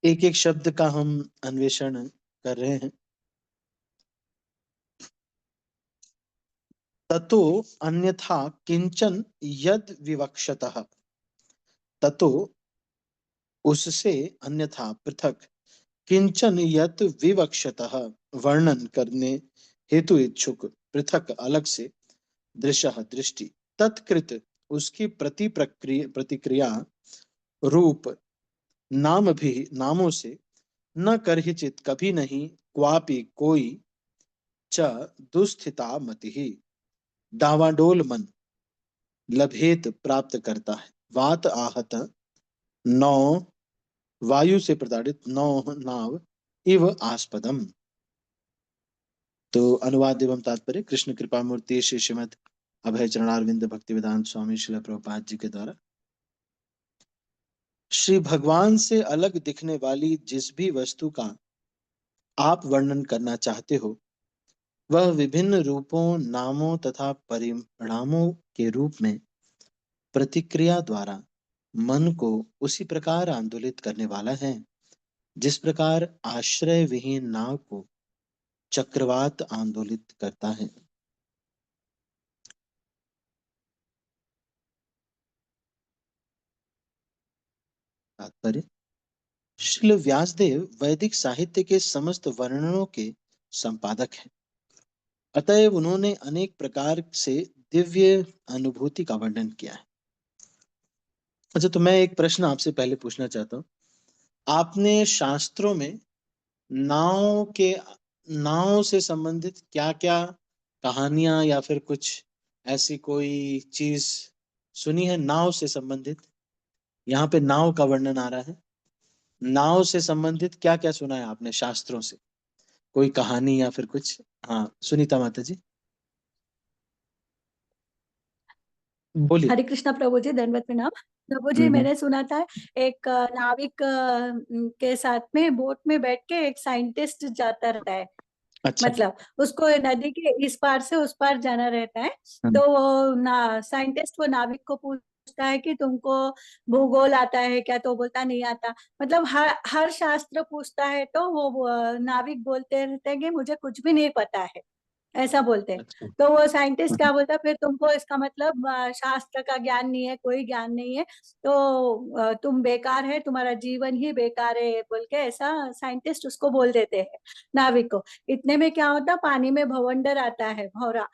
एक एक शब्द का हम अन्वेषण कर रहे हैं। ततो अन्यथा किंचन यद विवक्षतः, ततो उससे अन्यथा पृथक, किंचन यत विवक्षतः वर्णन करने हेतु इच्छुक, पृथक अलग से, दृश्य दृष्टि, तत्कृत उसकी प्रतिक्रिया रूप नाम भी नामों से, न करहिचित कभी नहीं, क्वापि कोई, च दुस्थिता मति डावाडोल मन लभेत प्राप्त करता है, वात आहत नौ वायु से प्रताड़ित नौ नाव इव आस्पदम। तो अनुवाद एवं तात्पर्य कृष्ण कृपा मूर्ति श्री श्रीमद अभय चरणारविंद भक्ति वेदांत स्वामी श्रील प्रभुपाद जी के द्वारा श्री भगवान से अलग दिखने वाली जिस भी वस्तु का आप वर्णन करना चाहते हो, वह विभिन्न रूपों, नामों तथा परिणामों के रूप में प्रतिक्रिया द्वारा मन को उसी प्रकार आंदोलित करने वाला है, जिस प्रकार आश्रय विहीन नाव को चक्रवात आंदोलित करता है। तात्पर्य, श्रील व्यासदेव वैदिक साहित्य के समस्त वर्णनों के संपादक हैं, अतएव उन्होंने अनेक प्रकार से दिव्य अनुभूति का वर्णन किया है। अच्छा, तो मैं एक प्रश्न आपसे पहले पूछना चाहता हूँ। आपने शास्त्रों में नाव के नाव से संबंधित क्या क्या कहानियां या फिर कुछ ऐसी कोई चीज सुनी है नाव से संबंधित? यहाँ पे नाव का वर्णन आ रहा है, नाव से संबंधित क्या क्या सुना है आपने शास्त्रों से, कोई कहानी या फिर कुछ? हाँ, सुनीता माता जी बोलिए। हरे कृष्णा प्रभु जी, दंडवत प्रणाम। प्रभु जी, मैंने सुना था एक नाविक के साथ में बोट में बैठ के एक साइंटिस्ट जाता रहता है। अच्छा। मतलब उसको नदी के इस पार से उस पार जाना रहता है। हम्म। तो वो साइंटिस्ट वो नाविक को पूछता है कि तुमको भूगोल आता है क्या? तो बोलता नहीं आता। मतलब हर हर शास्त्र पूछता है तो वो नाविक बोलते रहते हैं कि मुझे कुछ भी नहीं पता है, ऐसा बोलते हैं। अच्छा। तो वो साइंटिस्ट क्या बोलता है, फिर तुमको इसका मतलब शास्त्र का ज्ञान नहीं है, कोई ज्ञान नहीं है, तो तुम बेकार है, तुम्हारा जीवन ही बेकार है बोल के ऐसा साइंटिस्ट उसको बोल देते हैं नाविक को। इतने में क्या होता, पानी में भवंडर आता है, भौरा।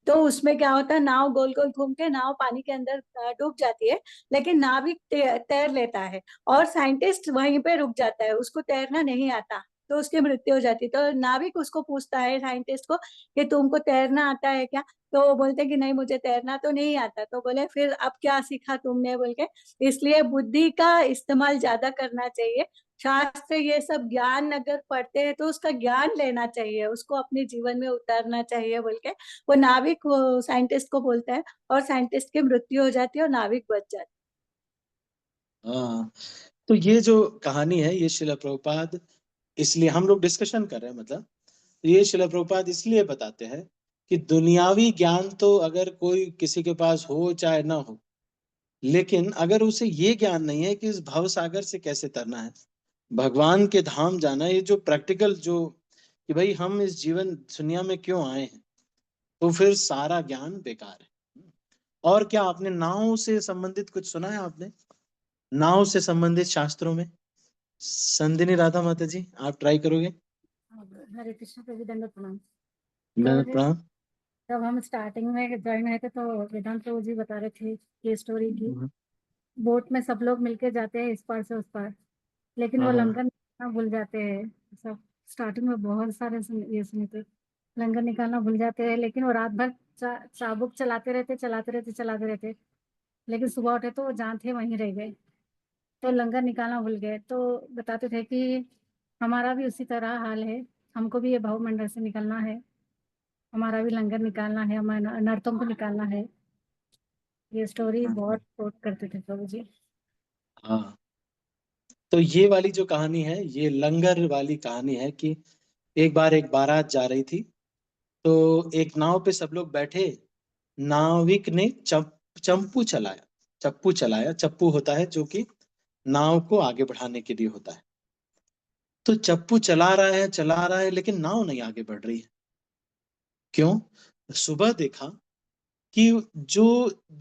तो उसमें क्या होता है, नाव गोल गोल घूम के नाव पानी के अंदर डूब जाती है। लेकिन नाविक तैर लेता है और साइंटिस्ट वहीं पे रुक जाता है, उसको तैरना नहीं आता। तो उसकी मृत्यु हो जाती है। तो नाविक उसको पूछता है साइंटिस्ट को कि तुमको तैरना आता है क्या? तो वो बोलते कि नहीं, मुझे तैरना तो नहीं आता। तो बोले फिर अब क्या सीखा तुमने बोल के? इसलिए बुद्धि का इस्तेमाल ज्यादा करना चाहिए। शास्त्र ये सब ज्ञान अगर पढ़ते हैं तो उसका ज्ञान लेना चाहिए, उसको अपने जीवन में उतारना चाहिए बोल के वो नाविक वो साइंटिस्ट को बोलता है। और साइंटिस्ट की मृत्यु हो जाती है और नाविक बच जाता है। हाँ, तो ये जो कहानी है ये शिला प्रभुपाद, इसलिए हम लोग डिस्कशन कर रहे हैं, मतलब ये शिला प्रभुपाद इसलिए बताते हैं कि दुनियावी ज्ञान तो अगर कोई किसी के पास हो चाहे ना हो, लेकिन अगर उसे ये ज्ञान नहीं है कि इस भव सागर से कैसे तरना है, भगवान के धाम जाना है, ये जो प्रैक्टिकल जो कि भाई हम इस जीवन दुनिया में क्यों आए हैं, तो फिर सारा ज्ञान बेकार है। और क्या आपने नाव से संबंधित कुछ सुना है आपने, नाव से संबंधित शास्त्रों में? संदिनी राधा माता जी, आप ट्राई करोगे? हरे कृष्ण प्रभु, दंडवत प्रणाम। मैं तो प्रणाम। जब हम स्टार्टिंग में ज्वाइन हुए थे तो वेदांत प्रभु जी बता रहे थे ये स्टोरी की। बोट में सब लोग मिलके जाते हैं इस पार से उस पार, लेकिन वो हाँ हाँ। लंगर निकालना भूल जाते हैं। सब स्टार्टिंग में बहुत सारे ये सुने थे, लंगर निकालना भूल जाते हैं। लेकिन वो रात भर चाबुक चलाते रहते चलाते रहते चलाते रहते। लेकिन सुबह उठे तो वो जहाँ थे वहीं रह गए, तो लंगर निकालना भूल गए। तो बताते थे कि हमारा भी उसी तरह हाल है, हमको भी ये भावमंडल से निकलना है, हमारा भी लंगर निकालना है, हमारा नर्तों को निकालना है। ये स्टोरी बहुत कोट करते थे प्रभु जी। हाँ, तो ये वाली जो कहानी है ये लंगर वाली कहानी है कि एक बार एक बारात जा रही थी, तो एक नाव पे सब लोग बैठे, नाविक ने चप्पू चलाया। चप्पू चलाया, चप्पू होता है जो कि नाव को आगे बढ़ाने के लिए होता है। तो चप्पू चला रहा है, लेकिन नाव नहीं आगे बढ़ रही है। क्यों? सुबह देखा कि जो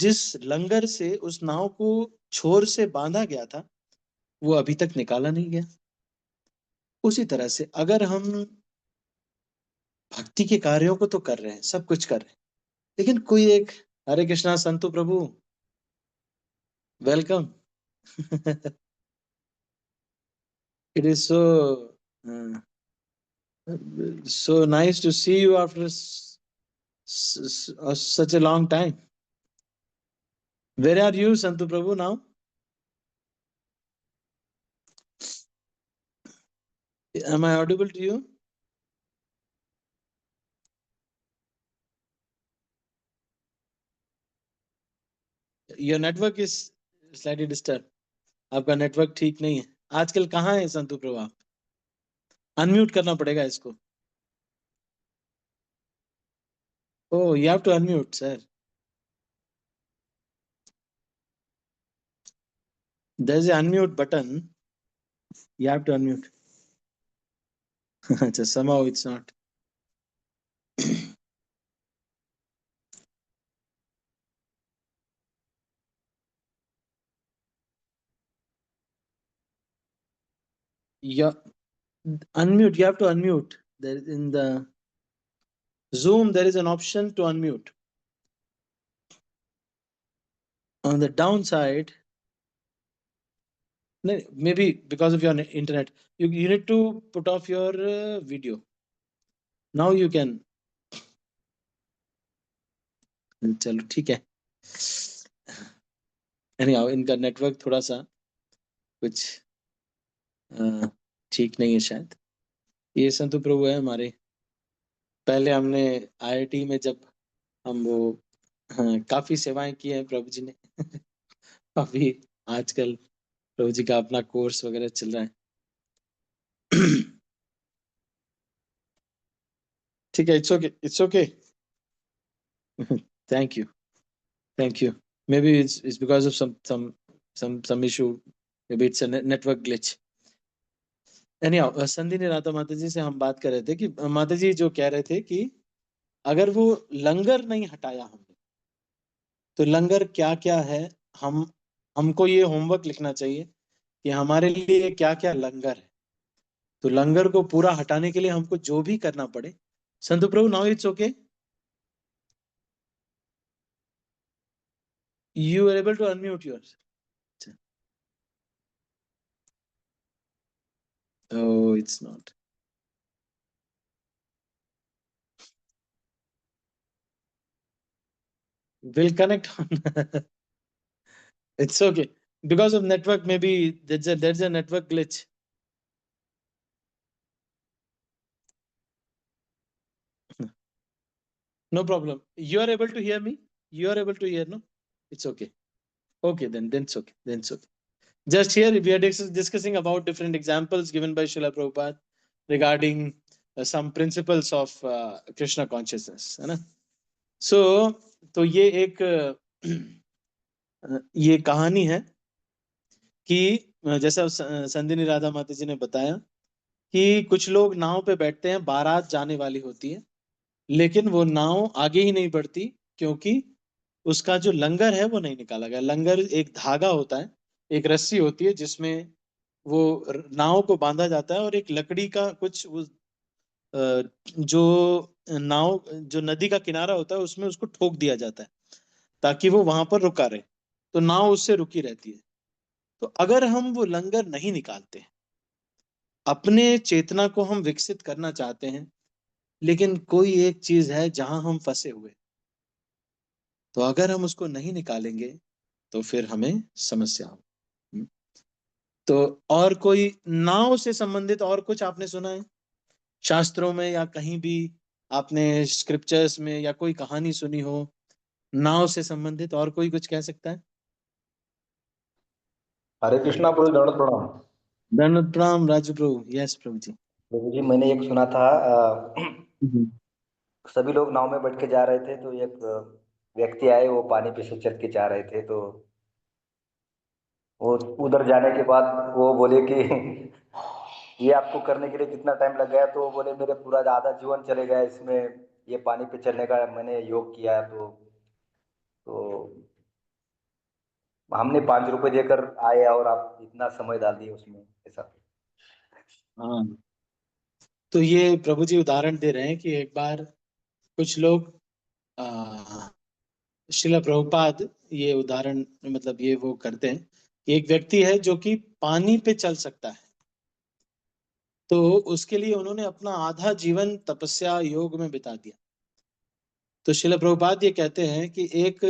जिस लंगर से उस नाव को छोर से बांधा गया था, वो अभी तक निकाला नहीं गया। उसी तरह से अगर हम भक्ति के कार्यों को तो कर रहे हैं, सब कुछ कर रहे हैं, लेकिन कोई एक, Hare Krishna Santu Prabhu, welcome. It is so nice to see you after such a long time. Where are you, Santu Prabhu, now? Am I audible to you? Your network is slightly disturbed. आपका नेटवर्क ठीक नहीं है आजकल। कहाँ है संतु प्रभु आप? अनम्यूट करना पड़ेगा इसको। Oh, you have to unmute, sir. There's an unmute button. You have to unmute. Somehow it's not. Yeah, unmute. You have to unmute. There in the Zoom, there is an option to unmute. On the downside, maybe because of your internet, you need to put off your video. Now you can. चलो ठीक है। Anyhow, इनका network थोड़ा सा कुछ ठीक नहीं है शायद। ये संतु प्रभु है हमारे। पहले हमने आईआईटी में जब हम वो, हाँ, काफी सेवाएं की हैं प्रभु जी ने। अभी आजकल प्रभु जी का अपना कोर्स वगैरह चल रहा है। ठीक है, it's okay, it's okay. Thank you, thank you. Maybe it's because of some issue. Maybe it's a network glitch. Anyhow, Sandhini Radha Mata ji से हम बात कर रहे थे कि माता जी जो कह रहे थे कि अगर वो लंगर नहीं हटाया हमने, तो लंगर क्या क्या है। हम हमको ये होमवर्क लिखना चाहिए कि हमारे लिए क्या क्या लंगर है। तो लंगर को पूरा हटाने के लिए हमको जो भी करना पड़े। Santu Prabhu, now it's okay, you are able to unmute your. Oh, it's not. We'll connect on. It's okay. Because of network, maybe there's a network glitch. No problem. You are able to hear me? You are able to hear, no? It's okay. Okay, then it's okay. Then it's okay. Just here, we are discussing about different examples given by Srila Prabhupada regarding some principles of Krishna consciousness, है ना? So, तो ये एक ये कहानी है कि जैसा संदिनी राधा माता जी ने बताया कि कुछ लोग नाव पे बैठते हैं, बारात जाने वाली होती है, लेकिन वो नाव आगे ही नहीं बढ़ती, क्योंकि उसका जो लंगर है वो नहीं निकाला गया। लंगर एक धागा होता है, एक रस्सी होती है जिसमें वो नाव को बांधा जाता है, और एक लकड़ी का कुछ जो नाव, जो नदी का किनारा होता है उसमें उसको ठोक दिया जाता है ताकि वो वहां पर रुका रहे, तो नाव उससे रुकी रहती है। तो अगर हम वो लंगर नहीं निकालते, अपने चेतना को हम विकसित करना चाहते हैं, लेकिन कोई एक चीज है जहां हम फंसे हुए, तो अगर हम उसको नहीं निकालेंगे तो फिर हमें समस्या हो। तो और कोई नाव से संबंधित और कुछ आपने सुना है शास्त्रों में या कहीं भी? आपने स्क्रिप्चर्स में या कोई कहानी सुनी हो नाव से संबंधित? और कोई कुछ कह सकता है? हरे कृष्णा प्रभु, दंड प्रणाम। धन्यवाद, प्रणाम राजू प्रभु। यस प्रभु जी। प्रभु जी, मैंने एक सुना था, हम्म। सभी लोग नाव में बैठ के जा रहे थे, तो एक व्यक्ति आए, वो पानी पे से चल के जा रहे थे, तो वो उधर जाने के बाद वो बोले कि ये आपको करने के लिए कितना टाइम लग गया, तो वो बोले मेरे पूरा आधा जीवन चले गया इसमें, ये पानी पे चलने का मैंने योग किया। तो हमने 5 रुपए देकर आए और आप इतना समय डाल दिए उसमें, ऐसा। हाँ, तो ये प्रभु जी उदाहरण दे रहे हैं कि एक बार कुछ लोग आ, शिला प्रभुपाद ये उदाहरण मतलब ये वो करते हैं कि एक व्यक्ति है जो कि पानी पे चल सकता है, तो उसके लिए उन्होंने अपना आधा जीवन तपस्या योग में बिता दिया। तो शिला प्रभुपाद ये कहते हैं कि एक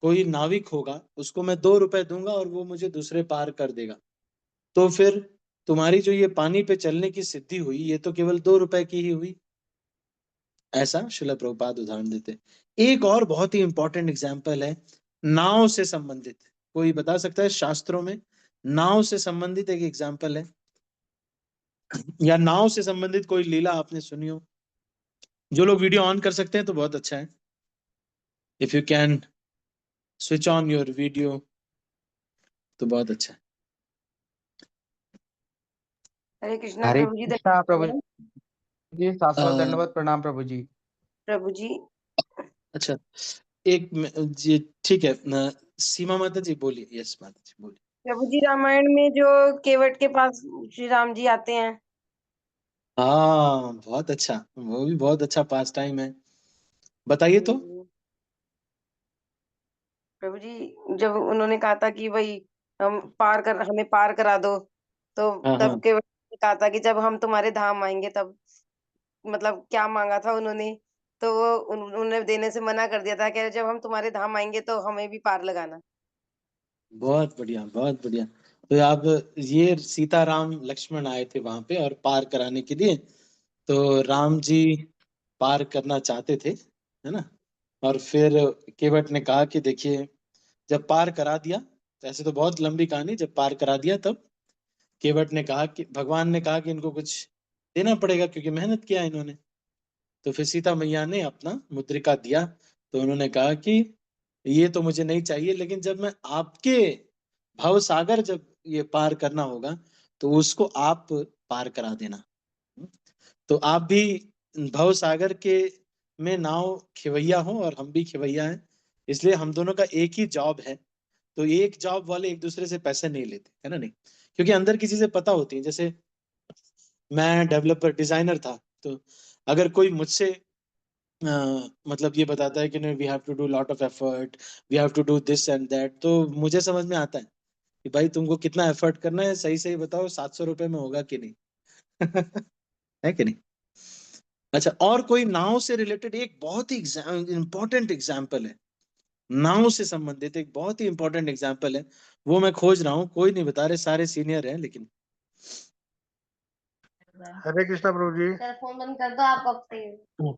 कोई नाविक होगा, उसको मैं 2 रुपए दूंगा और वो मुझे दूसरे पार कर देगा। तो फिर तुम्हारी जो ये पानी पे चलने की सिद्धि हुई, ये तो केवल 2 रुपए की ही हुई। ऐसा शिला प्रभुपाद उदाहरण देते हैं। एक और बहुत ही इंपॉर्टेंट एग्जाम्पल है नाव से संबंधित। कोई बता सकता है शास्त्रों में नाव से संबंधित एक एग्जाम्पल है, या नाव से संबंधित कोई लीला आपने सुनी हो? जो लोग वीडियो ऑन कर सकते हैं तो बहुत अच्छा है। If you can switch on your video तो बहुत अच्छा है। हरे कृष्णा हरे प्रभु जी। कृष्णा प्रभु जी, सात अ, सात दंडवत प्रणाम प्रभु जी। प्रभु जी। अच्छा, जी ठीक है सीमा माता जी बोलिए। यस माता जी बोलिए। प्रभु जी, रामायण में जो केवट के पास श्री राम जी आते हैं। हाँ बहुत अच्छा, वो भी बहुत अच्छा पास टाइम है, बताइए तो। प्रभु जी, जब उन्होंने कहा था कि भाई हमें पार करा दो, तो हाँ हाँ, तब केवट ने कहा था कि जब हम तुम्हारे धाम आएंगे तब, मतलब क्या मांगा था उन्होंने, तो वो उन्होंने देने से मना कर दिया था कि जब हम तुम्हारे धाम आएंगे तो हमें भी पार लगाना। बहुत बढ़िया बहुत बढ़िया। तो आप ये सीता राम लक्ष्मण आए थे वहां पे और पार कराने के लिए, तो राम जी पार करना चाहते थे, है ना? और फिर केवट ने कहा कि देखिए, जब पार करा दिया, तो ऐसे तो बहुत लंबी कहानी, जब पार करा दिया तब केवट ने कहा कि भगवान ने कहा कि इनको कुछ देना पड़ेगा क्योंकि मेहनत किया इन्होंने। तो फिर सीता मैया ने अपना मुद्रिका दिया। तो उन्होंने कहा कि ये तो मुझे नहीं चाहिए, लेकिन जब मैं आपके भव सागर जब ये पार करना होगा तो उसको आप पार करा देना। तो आप भी भव सागर के में नाव खिवैया हो और हम भी खिवैया हैं, इसलिए हम दोनों का एक ही जॉब है। तो एक जॉब वाले एक दूसरे से पैसे नहीं लेते, है ना? नहीं, क्योंकि अंदर की चीजें पता होती हैं। जैसे मैं डेवलपर डिजाइनर था, तो अगर कोई मुझसे मतलब ये बताता है कि नहीं, we have to do lot of effort, we have to do this and that, तो मुझे समझ में आता है कि भाई तुमको कितना एफर्ट करना है, सही सही बताओ, 700 रुपए में होगा कि नहीं? है कि नहीं? अच्छा, और कोई नाव से रिलेटेड एक बहुत ही इंपॉर्टेंट एग्जाम्पल है, नाव से संबंधित एक बहुत ही इंपॉर्टेंट एग्जाम्पल है, वो मैं खोज रहा हूँ, कोई नहीं बता रहे, सारे सीनियर हैं लेकिन। हरे कृष्णा प्रभु जी। फोन बंद कर दो आप कब से।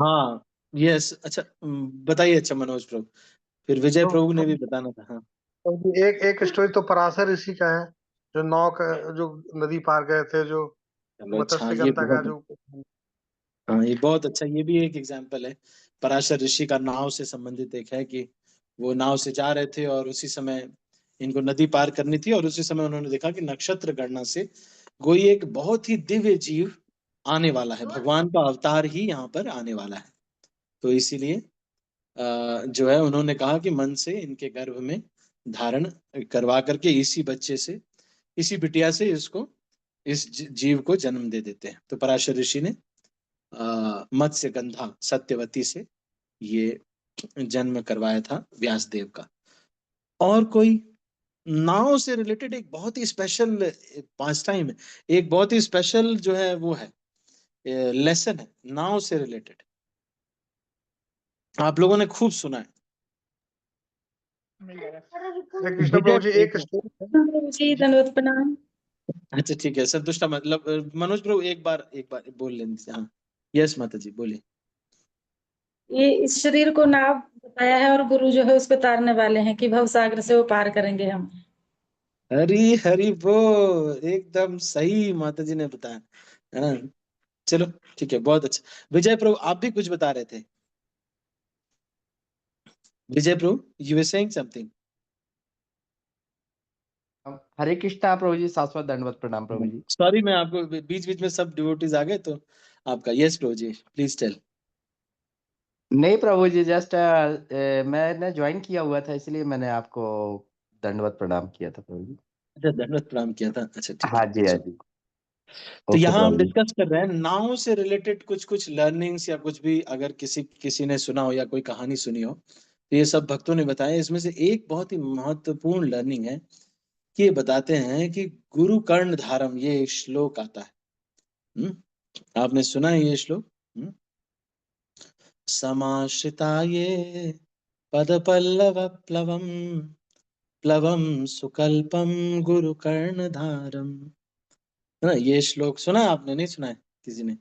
हाँ, यस, अच्छा बताइए। अच्छा मनोज प्रभु, फिर विजय तो प्रभु ने भी बताना था। हाँ, एक एक स्टोरी तो पराशर ऋषि का है, जो नाव का, जो नदी पार गए थे, जो चलो अच्छा, मत्स्य ये गंधा का बहुत, जो। हाँ ये बहुत अच्छा, ये भी एक एग्जाम्पल है। पराशर ऋषि का नाव से संबंधित एक है कि वो नाव से जा रहे थे और उसी समय इनको नदी पार करनी थी, और उसी समय उन्होंने देखा कि नक्षत्र गणना से कोई एक बहुत ही दिव्य जीव आने वाला है, भगवान का अवतार ही यहाँ पर आने वाला है। तो इसीलिए जो है उन्होंने कहा कि मन से इनके गर्भ में धारण करवा करके इसी बच्चे से, इसी बिटिया से इसको, इस जीव को जन्म दे देते हैं। तो पराशर ऋषि ने मत्स्य गंधा सत्यवती से ये जन्म करवाया था व्यासदेव का। और कोई नाव से रिलेटेड एक बहुत ही स्पेशल पास टाइम है, एक बहुत ही स्पेशल जो है वो है लेसन है नाव से रिलेटेड, आप लोगों ने खूब सुना है। हरे कृष्णा विजय प्रभु जी, एक स्टोरी है। प्रभु जी दंडवत प्रणाम। अच्छा ठीक है, संतुष्टा मतलब मनोज प्रभु एक बार बोल लेंगे। हाँ, यस माता जी बोलिए। ये इस शरीर को नाव बताया है और गुरु जो है उस पे तारने वाले हैं कि भव सागर से वो पार करेंगे हम। हरी हरी बोल, एकदम सही माता जी ने बताया, है ना? चलो ठीक है, बहुत अच्छा। विजय प्रभु आप भी कुछ बता रहे थे। विजय प्रभु, यू वर सेइंग समथिंग। हरे कृष्णा प्रभु जी, शाश्वत दंडवत प्रणाम प्रभु जी। सॉरी, मैं आपको बीच बीच में सब डिवोटीज आ गए तो आपका। Yes Prabhu ji, please tell. नहीं प्रभु जी, जस्ट मैंने ज्वाइन किया हुआ था, इसलिए मैंने आपको दंडवत प्रणाम किया था प्रभु जी। अच्छा, दंडवत प्रणाम किया था, अच्छा ठीक हाँ है। जी, हाँ जी। तो ओके यहाँ हम प्रभु जी। डिस्कस कर रहे हैं नाव से रिलेटेड कुछ कुछ लर्निंग्स, या कुछ भी अगर किसी किसी ने सुना हो या कोई कहानी सुनी हो, तो ये सब भक्तों ने बताया। इसमें से एक बहुत ही महत्वपूर्ण लर्निंग है कि ये बताते हैं कि गुरु कर्ण धारम, ये श्लोक आता है। आपने सुना है ये श्लोक? समाश्रिता ये पद पल्लव प्लवम प्लवम सुकल्पम गुरु कर्ण धारम, है ना? ये श्लोक सुना है आपने? नहीं सुना है किसी ने?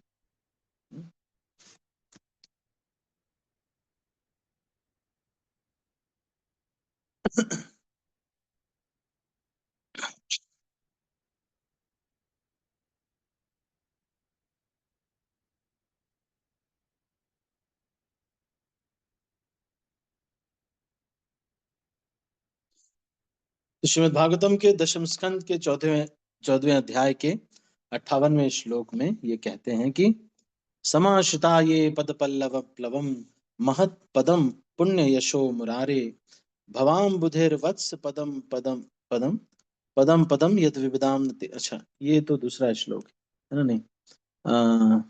तो श्रीमद् भागवतम के दशम स्कंद के 14वें अध्याय के 58वें श्लोक में ये कहते हैं कि समाश्रिता ये पद पल्लव प्लवम महत पदम पुण्य यशो मुरारे भवाम बुधेर वत्स पदम पदम पदम पदम पदम यद विविदाम नति। अच्छा, ये तो दूसरा श्लोक है ना? नहीं, आ,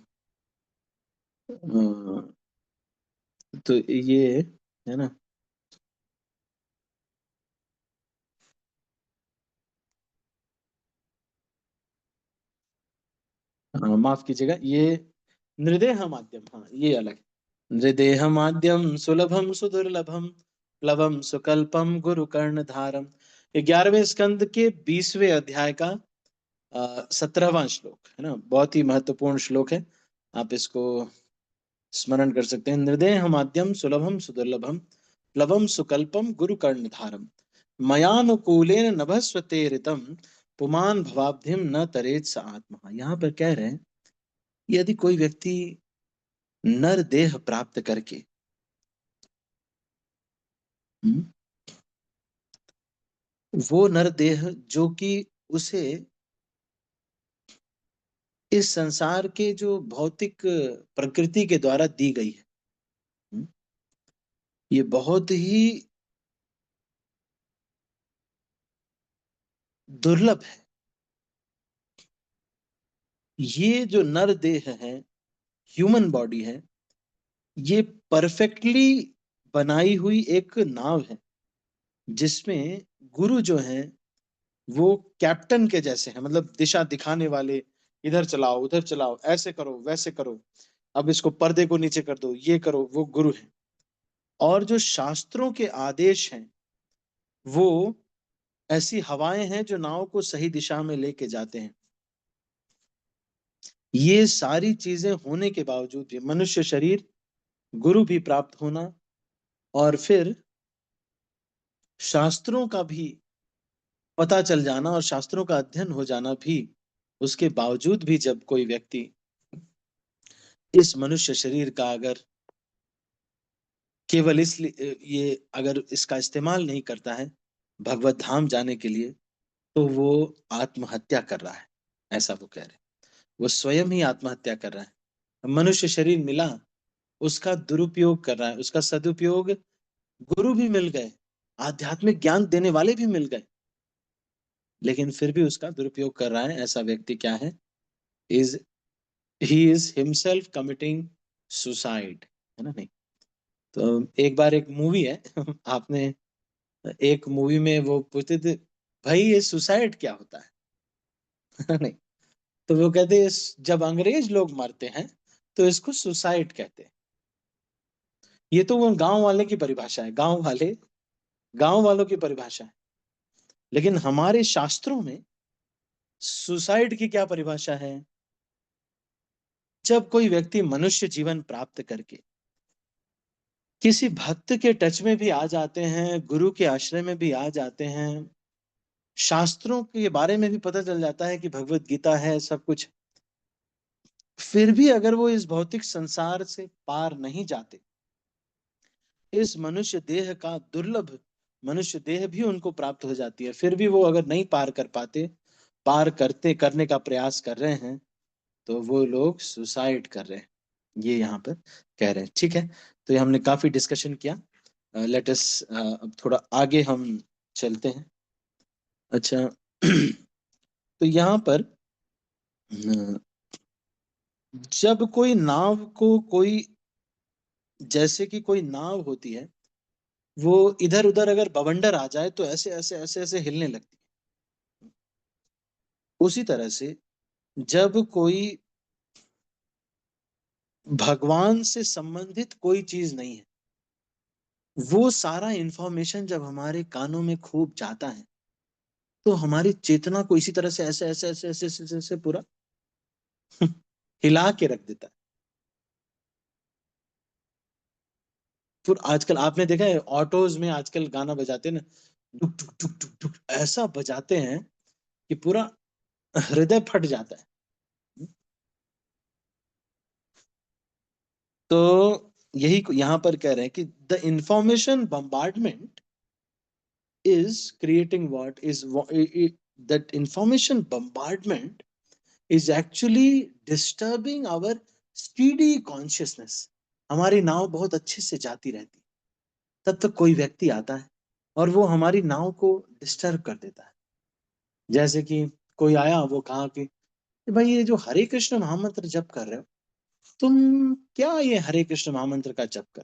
तो ये है ना, माफ कीजिएगा, ये नृदेह माध्यम, हाँ ये अलग है। नृदेह माध्यम सुलभम सुदुर्लभम प्लवम सुकल्पम गुरु कर्ण धारम। 11वें स्कंद के 20वें अध्याय का 17वां श्लोक है ना, बहुत ही महत्वपूर्ण श्लोक है। आप इसको स्मरण कर सकते हैं। नृदेह माध्यम सुलभम सुदुर्लभम प्लवम सुकल्पम गुरु कर्ण धारम मयानुकूलेन नभस्वते ऋतम पुमान भवाब्धिम न तरेत स आत्मा। यहाँ पर कह रहे हैं, यदि कोई व्यक्ति नर देह प्राप्त करके हम्म, वो नर देह जो कि उसे इस संसार के जो भौतिक प्रकृति के द्वारा दी गई है, हम्म, ये बहुत ही दुर्लभ है। ये जो नर देह है, ह्यूमन बॉडी है, ये परफेक्टली बनाई हुई एक नाव है, जिसमें गुरु जो है वो कैप्टन के जैसे हैं, मतलब दिशा दिखाने वाले। इधर चलाओ, उधर चलाओ, ऐसे करो, वैसे करो, अब इसको पर्दे को नीचे कर दो, ये करो, वो गुरु है। और जो शास्त्रों के आदेश हैं वो ऐसी हवाएं हैं जो नाव को सही दिशा में लेके जाते हैं। ये सारी चीजें होने के बावजूद भी मनुष्य शरीर, गुरु भी प्राप्त होना, और फिर शास्त्रों का भी पता चल जाना और शास्त्रों का अध्ययन हो जाना भी, उसके बावजूद भी जब कोई व्यक्ति इस मनुष्य शरीर का अगर केवल इसलिए ये अगर इसका इस्तेमाल नहीं करता है भगवत धाम जाने के लिए, तो वो आत्महत्या कर रहा है, ऐसा वो कह रहे हैं। वो स्वयं ही आत्महत्या कर रहा है। मनुष्य शरीर मिला, उसका दुरुपयोग कर रहा है, उसका सदुपयोग, गुरु भी मिल गए, आध्यात्मिक ज्ञान देने वाले भी मिल गए, लेकिन फिर भी उसका दुरुपयोग कर रहा है। ऐसा व्यक्ति क्या है? Is he is himself committing suicide, है ना? नहीं तो एक बार एक मूवी है आपने, एक मूवी में वो पूछते थे, भाई ये सुसाइड क्या होता है? नहीं, तो वो कहते हैं, जब अंग्रेज लोग मरते हैं तो इसको सुसाइड कहते हैं। ये तो वो गांव वाले की परिभाषा है, गांव वालों की परिभाषा है। लेकिन हमारे शास्त्रों में सुसाइड की क्या परिभाषा है? जब कोई व्यक्ति मनुष्य जीवन प्राप्त करके किसी भक्त के टच में भी आ जाते हैं, गुरु के आश्रय में भी आ जाते हैं, शास्त्रों के बारे में भी पता चल जाता है कि भगवत गीता है, सब कुछ, फिर भी अगर वो इस भौतिक संसार से पार नहीं जाते, इस मनुष्य देह का दुर्लभ मनुष्य देह भी उनको प्राप्त हो जाती है, फिर भी वो अगर नहीं पार कर पाते, पार करने का प्रयास कर रहे हैं, तो वो लोग सुसाइड कर रहे हैं, ये यहाँ पर कह रहे हैं। ठीक है, तो ये हमने काफी डिस्कशन किया। लेट अस अब थोड़ा आगे हम चलते हैं। अच्छा तो यहाँ पर जब कोई नाव को कोई, जैसे कि कोई नाव होती है, वो इधर उधर अगर बवंडर आ जाए तो ऐसे ऐसे ऐसे ऐसे हिलने लगती है। उसी तरह से जब कोई भगवान से संबंधित कोई चीज नहीं है, वो सारा इंफॉर्मेशन जब हमारे कानों में खूब जाता है, तो हमारी चेतना को इसी तरह से ऐसे ऐसे ऐसे ऐसे ऐसे, ऐसे, ऐसे पूरा हिला के रख देता है। फिर आजकल आपने देखा है ऑटोज में आजकल गाना बजाते हैं ना, टुक टुक टुक टुक टुक, ऐसा बजाते हैं कि पूरा हृदय फट जाता है। तो यही यहाँ पर कह रहे हैं कि the information bombardment is creating what is that information bombardment is actually disturbing our steady consciousness। हमारी नाव बहुत अच्छे से जाती रहती है, तब तक कोई व्यक्ति आता है और वो हमारी नाव को डिस्टर्ब कर देता है। जैसे कि कोई आया, वो कहा कि भाई ये जो हरे कृष्ण महामंत्र जप कर रहे हो तुम, क्या ये हरे कृष्ण महामंत्र का जप कर,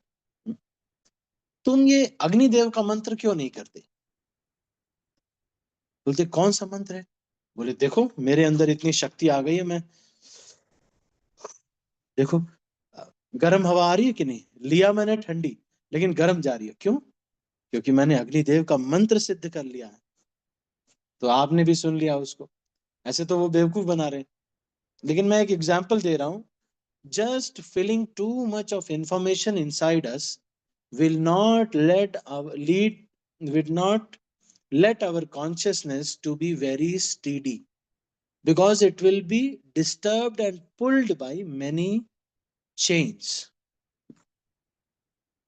तुम ये अग्निदेव का मंत्र क्यों नहीं करते? बोलते कौन सा मंत्र है? बोले देखो मेरे अंदर इतनी शक्ति आ गई है, मैं देखो गर्म हवा आ रही है कि नहीं, लिया मैंने ठंडी, लेकिन गर्म जा रही है, क्यों? क्योंकि मैंने अग्निदेव का मंत्र सिद्ध कर लिया है। तो आपने भी सुन लिया उसको। ऐसे तो वो बेवकूफ बना रहे हैं, लेकिन मैं एक एग्जाम्पल दे रहा हूं। Just filling too much of information inside us will not let our lead will not let our consciousness to be very steady, because it will be disturbed and pulled by many chains।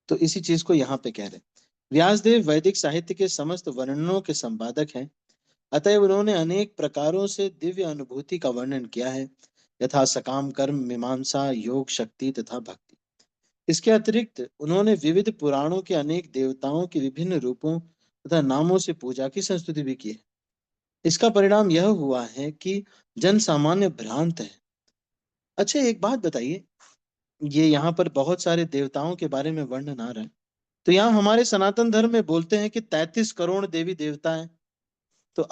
तो इसी चीज को यहाँ पे कह रहे हैं। व्यासदेव वैदिक साहित्य के समस्त वर्णनों के संपादक हैं, अतएव उन्होंने अनेक प्रकारों से दिव्य अनुभूति का वर्णन किया है, यथा सकाम कर्म, मीमांसा, योग, शक्ति तथा भक्ति। इसके अतिरिक्त उन्होंने विविध पुराणों के अनेक देवताओं के विभिन्न रूपों तथा नामों से पूजा की संस्तुति भी की है। इसका परिणाम यह हुआ है कि जन सामान्य भ्रांत है। अच्छा एक बात बताइए, ये यहाँ पर बहुत सारे देवताओं के बारे में वर्णन आ रहा है, तो यहाँ हमारे सनातन धर्म में बोलते हैं कि 33 करोड़ देवी देवता हैं। तो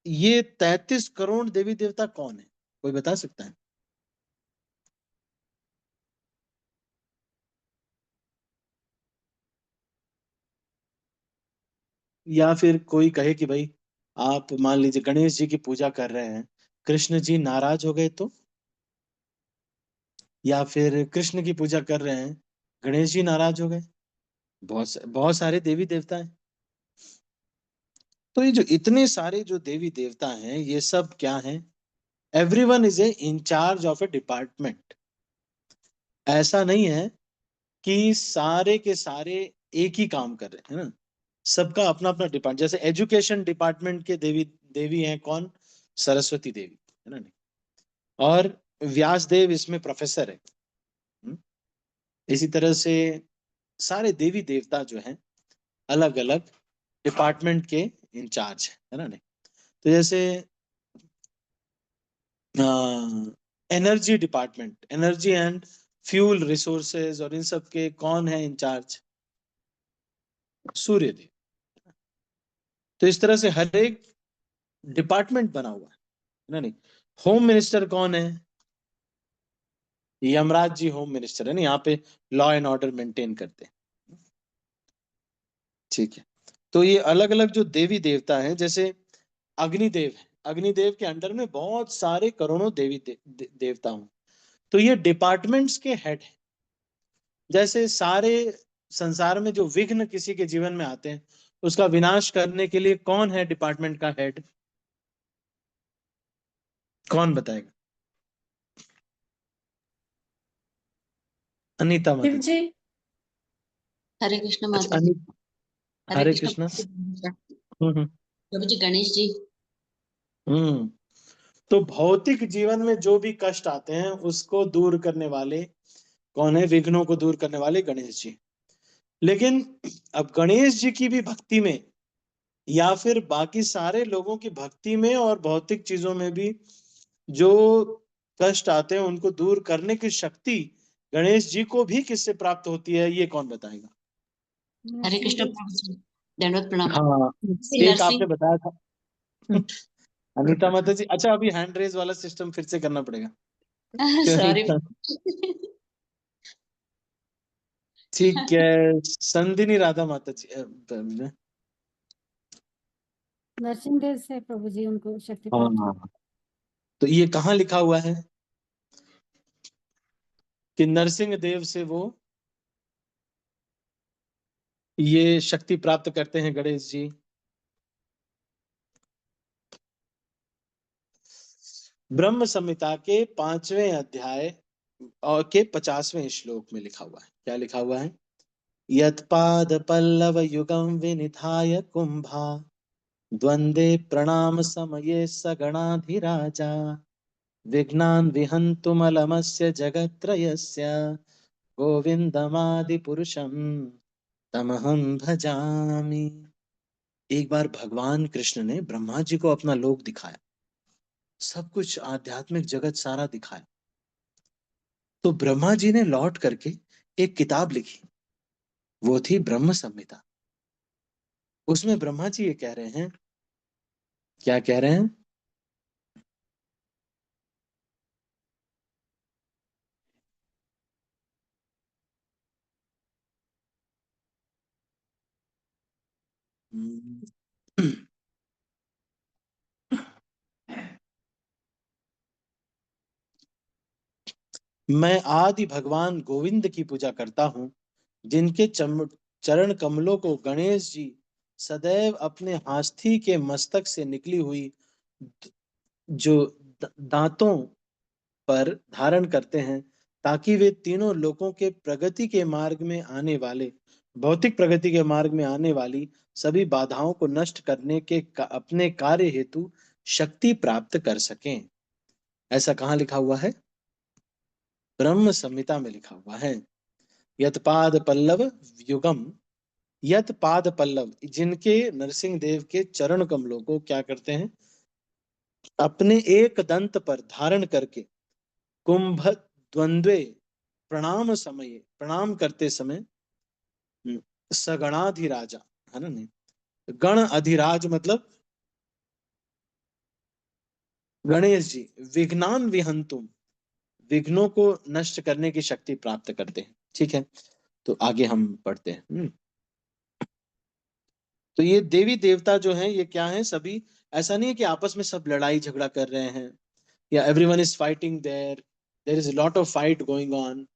ये 33 करोड़ देवी देवता कौन है, कोई बता सकता है? या फिर कोई कहे कि भाई आप मान लीजिए गणेश जी की पूजा कर रहे हैं, कृष्ण जी नाराज हो गए तो? या फिर कृष्ण की पूजा कर रहे हैं, गणेश जी नाराज हो गए? बहुत सारे देवी देवता हैं। तो ये जो इतने सारे जो देवी देवता हैं, ये सब क्या हैं? Everyone is a in charge of a department. ऐसा नहीं है कि सारे के सारे एक ही काम कर रहे हैं ना, सबका अपना अपना डिपार्टमेंट। जैसे एजुकेशन डिपार्टमेंट के देवी देवी हैं कौन? सरस्वती देवी, है ना? नहीं, और व्यास देव इसमें प्रोफेसर है। हम्म? इसी तरह से सारे देवी देवता जो हैं अलग अलग डिपार्टमेंट के इंचार्ज है ना? नहीं, तो जैसे energy department, energy and fuel resources और इन सब के कौन है इंचार्ज? सूर्य देव। तो इस तरह से हर एक डिपार्टमेंट बना हुआ है ना? नहीं, होम मिनिस्टर कौन है? यमराज जी होम मिनिस्टर है ना, यहाँ पे लॉ एंड ऑर्डर मेंटेन करते हैं। ठीक है, तो ये अलग अलग जो देवी देवता हैं, जैसे अग्निदेव है, अग्निदेव के अंडर में बहुत सारे करोड़ों देवता हूं, तो ये डिपार्टमेंट्स के हेड है। जैसे सारे संसार में जो विघ्न किसी के जीवन में आते हैं, उसका विनाश करने के लिए कौन है डिपार्टमेंट का हेड? कौन बताएगा? अनीता शिव माता। जी। हरे कृष्ण अच्छा माता जी। हरे कृष्ण कृष्णा। प्रभु जी। गणेश जी। हम्म तो भौतिक जीवन में जो भी कष्ट आते हैं उसको दूर करने वाले कौन है? विघ्नों को दूर करने वाले गणेश जी। लेकिन अब गणेश जी की भी भक्ति में या फिर बाकी सारे लोगों की भक्ति में और भौतिक चीजों में भी जो कष्ट आते हैं उनको दूर करने की शक्ति गणेश जी को भी किससे प्राप्त होती है, ये कौन बताएगा? हरे कृष्ण प्रभु जी, दंडवत प्रणाम। हाँ, एक आपने बताया था अनीता माता जी। अच्छा, अभी हैंड रेज वाला सिस्टम फिर से करना पड़ेगा। सॉरी। ठीक है, संदिनी राधा माता जी। नरसिंह देव से प्रभु जी उनको शक्ति हाँ प्राप्त हुई। हाँ, तो ये कहाँ लिखा हुआ है कि नरसिंह देव से वो ये शक्ति प्राप्त करते हैं गणेश जी? ब्रह्म संहिता के 5वें अध्याय और के 50वें श्लोक में लिखा हुआ है। क्या लिखा हुआ है? यत्पाद पल्लव युगम विनिधाय कुंभा द्वंद्वे प्रणाम समये सगणाधिराजा विघ्नान् विहन्तुमलमस्य जगत्त्रयस्य गोविंदमादिपुरुषं तमहं भजामि। एक बार भगवान कृष्ण ने ब्रह्मा जी को अपना लोक दिखाया, सब कुछ आध्यात्मिक जगत सारा दिखाया। तो ब्रह्मा जी ने लौट करके एक किताब लिखी, वो थी ब्रह्म संहिता। उसमें ब्रह्मा जी ये कह रहे हैं, क्या कह रहे हैं? मैं आदि भगवान गोविंद की पूजा करता हूँ, जिनके चरण कमलों को गणेश जी सदैव अपने हाथी के मस्तक से निकली हुई जो दांतों पर धारण करते हैं, ताकि वे तीनों लोगों के प्रगति के मार्ग में आने वाले भौतिक प्रगति के मार्ग में आने वाली सभी बाधाओं को नष्ट करने के अपने कार्य हेतु शक्ति प्राप्त कर सकें। ऐसा कहाँ लिखा हुआ है? ब्रह्म संहिता में लिखा हुआ है। यत्पाद पल्लव युगम, यत पाद पल्लव, जिनके नरसिंह देव के चरण कमलों को क्या करते हैं? अपने एक दंत पर धारण करके कुंभ द्वंद्वे प्रणाम समय, प्रणाम करते समय सगणाधिराजा, है ना? नहीं, गण अधिराज मतलब गणेश जी, विघ्नान विहंतुम, विघ्नों को नष्ट करने की शक्ति प्राप्त करते हैं। ठीक है, तो आगे हम पढ़ते हैं। तो ये देवी देवता जो हैं ये क्या हैं? सभी, ऐसा नहीं है कि आपस में सब लड़ाई झगड़ा कर रहे हैं या everyone is fighting there, there is lot of fight going on,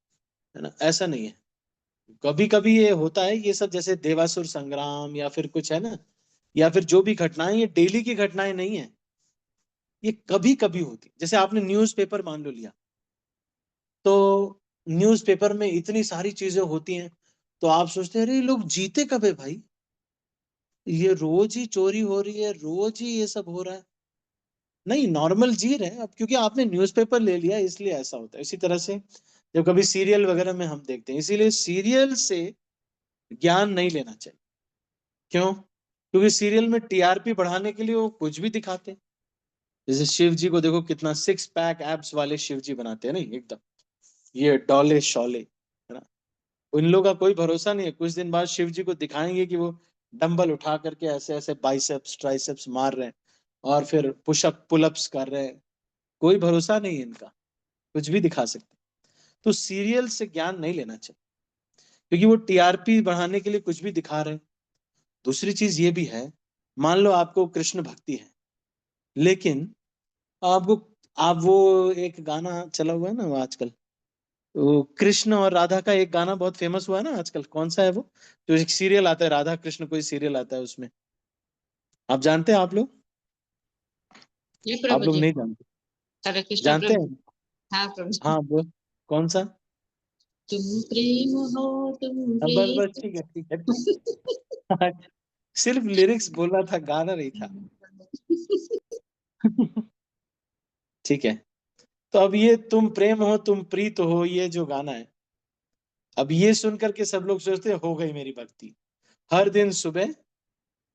है ना? ऐसा नहीं है। कभी कभी ये होता है, ये सब जैसे देवासुर संग्राम या फिर कुछ है ना, या फिर जो भी घटनाएं, ये डेली की घटनाएं नहीं है, ये कभी कभी होती। जैसे आपने न्यूज़पेपर मान लो लिया, तो न्यूज़पेपर में इतनी सारी चीजें होती हैं, तो आप सोचते हैं अरे ये लोग जीते कब है भाई, ये रोज ही चोरी हो रही है, रोज ही ये सब हो रहा है। नहीं, नॉर्मल जी रहे हैं अब, क्योंकि आपने न्यूज़पेपर ले लिया इसलिए ऐसा होता है। इसी तरह से जब कभी सीरियल वगैरह में हम देखते हैं, इसीलिए सीरियल से ज्ञान नहीं लेना चाहिए। क्यों? क्योंकि सीरियल में टीआरपी बढ़ाने के लिए वो कुछ भी दिखाते हैं। जैसे शिव जी को देखो, कितना सिक्स पैक एब्स वाले शिव जी बनाते हैं, नहीं एकदम ये डोले शोले, है ना? उन लोगों का कोई भरोसा नहीं है, कुछ दिन बाद शिव जी को दिखाएंगे कि वो डंबल उठा करके ऐसे ऐसे बाइसेप्स ट्राइसेप्स मार रहे हैं और फिर पुशअप पुलअप्स कर रहे हैं। कोई भरोसा नहीं है इनका, कुछ भी दिखा सकते। तो सीरियल से ज्ञान नहीं लेना चाहिए, क्योंकि वो टीआरपी बढ़ाने के लिए कुछ भी दिखा रहे हैं। दूसरी चीज ये भी है, मान लो आपको कृष्ण भक्ति है, लेकिन आपको, आप वो एक गाना चला हुआ है ना वो आजकल, वो कृष्ण और राधा का एक गाना बहुत फेमस हुआ है ना आजकल, कौन सा है वो? जो एक सीरियल आता है, राधा कृष्ण कोई सीरियल आता है उसमें, आप जानते हैं? आप लोग, जी आप प्रभु लोग जी। नहीं जानते? हरे कृष्ण जानते प्रभु। हैं? हाँ प्रभु जी। हाँ वो कौन सा? तुम प्रेम हो, तुम बस बस प्रेम। ठीक है ठीक है। सिर्फ लिरिक्स बोलना था, गाना नहीं था। ठीक है, तो अब ये तुम प्रेम हो तुम प्रीत हो, ये जो गाना है, अब ये सुन करके सब लोग सोचते हैं हो गई मेरी भक्ति। हर दिन सुबह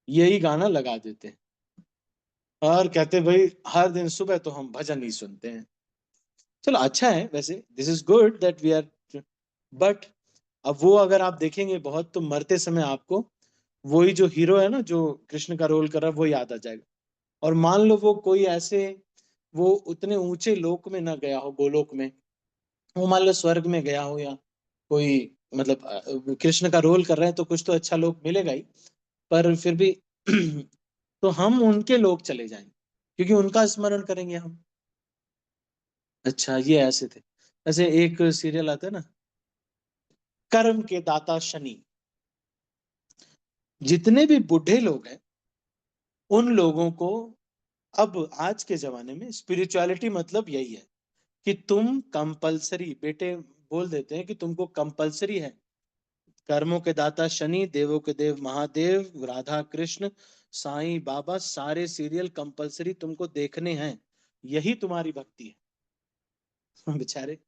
यही गाना लगा देते हैं और कहते भाई हर दिन सुबह तो हम भजन ही सुनते हैं। चलो अच्छा है वैसे, this is good that we are, but अब वो अगर आप देखेंगे बहुत, तो मरते समय आपको वही जो हीरो है ना, जो कृष्ण का रोल कर रहा है, वो याद आ जाएगा। और मान लो वो कोई ऐसे, वो उतने ऊंचे लोक में ना गया हो, गोलोक में, वो मान लो स्वर्ग में गया हो, या कोई मतलब कृष्ण का रोल कर रहे हैं तो कुछ तो अच्छा लोक मिलेगा ही, पर फिर भी तो हम उनके लोक चले जाएंगे क्योंकि उनका स्मरण करेंगे हम। अच्छा ये ऐसे थे। ऐसे एक सीरियल आता है ना, कर्म के दाता शनि, जितने भी बूढ़े लोग हैं उन लोगों को अब आज के जमाने में स्पिरिचुअलिटी मतलब यही है कि तुम कंपलसरी, बेटे बोल देते हैं कि तुमको कंपलसरी है, कर्मों के दाता शनि, देवों के देव महादेव, राधा कृष्ण, साईं बाबा, सारे सीरियल कंपलसरी तुमको देखने हैं, यही तुम्हारी भक्ति है। बेचारे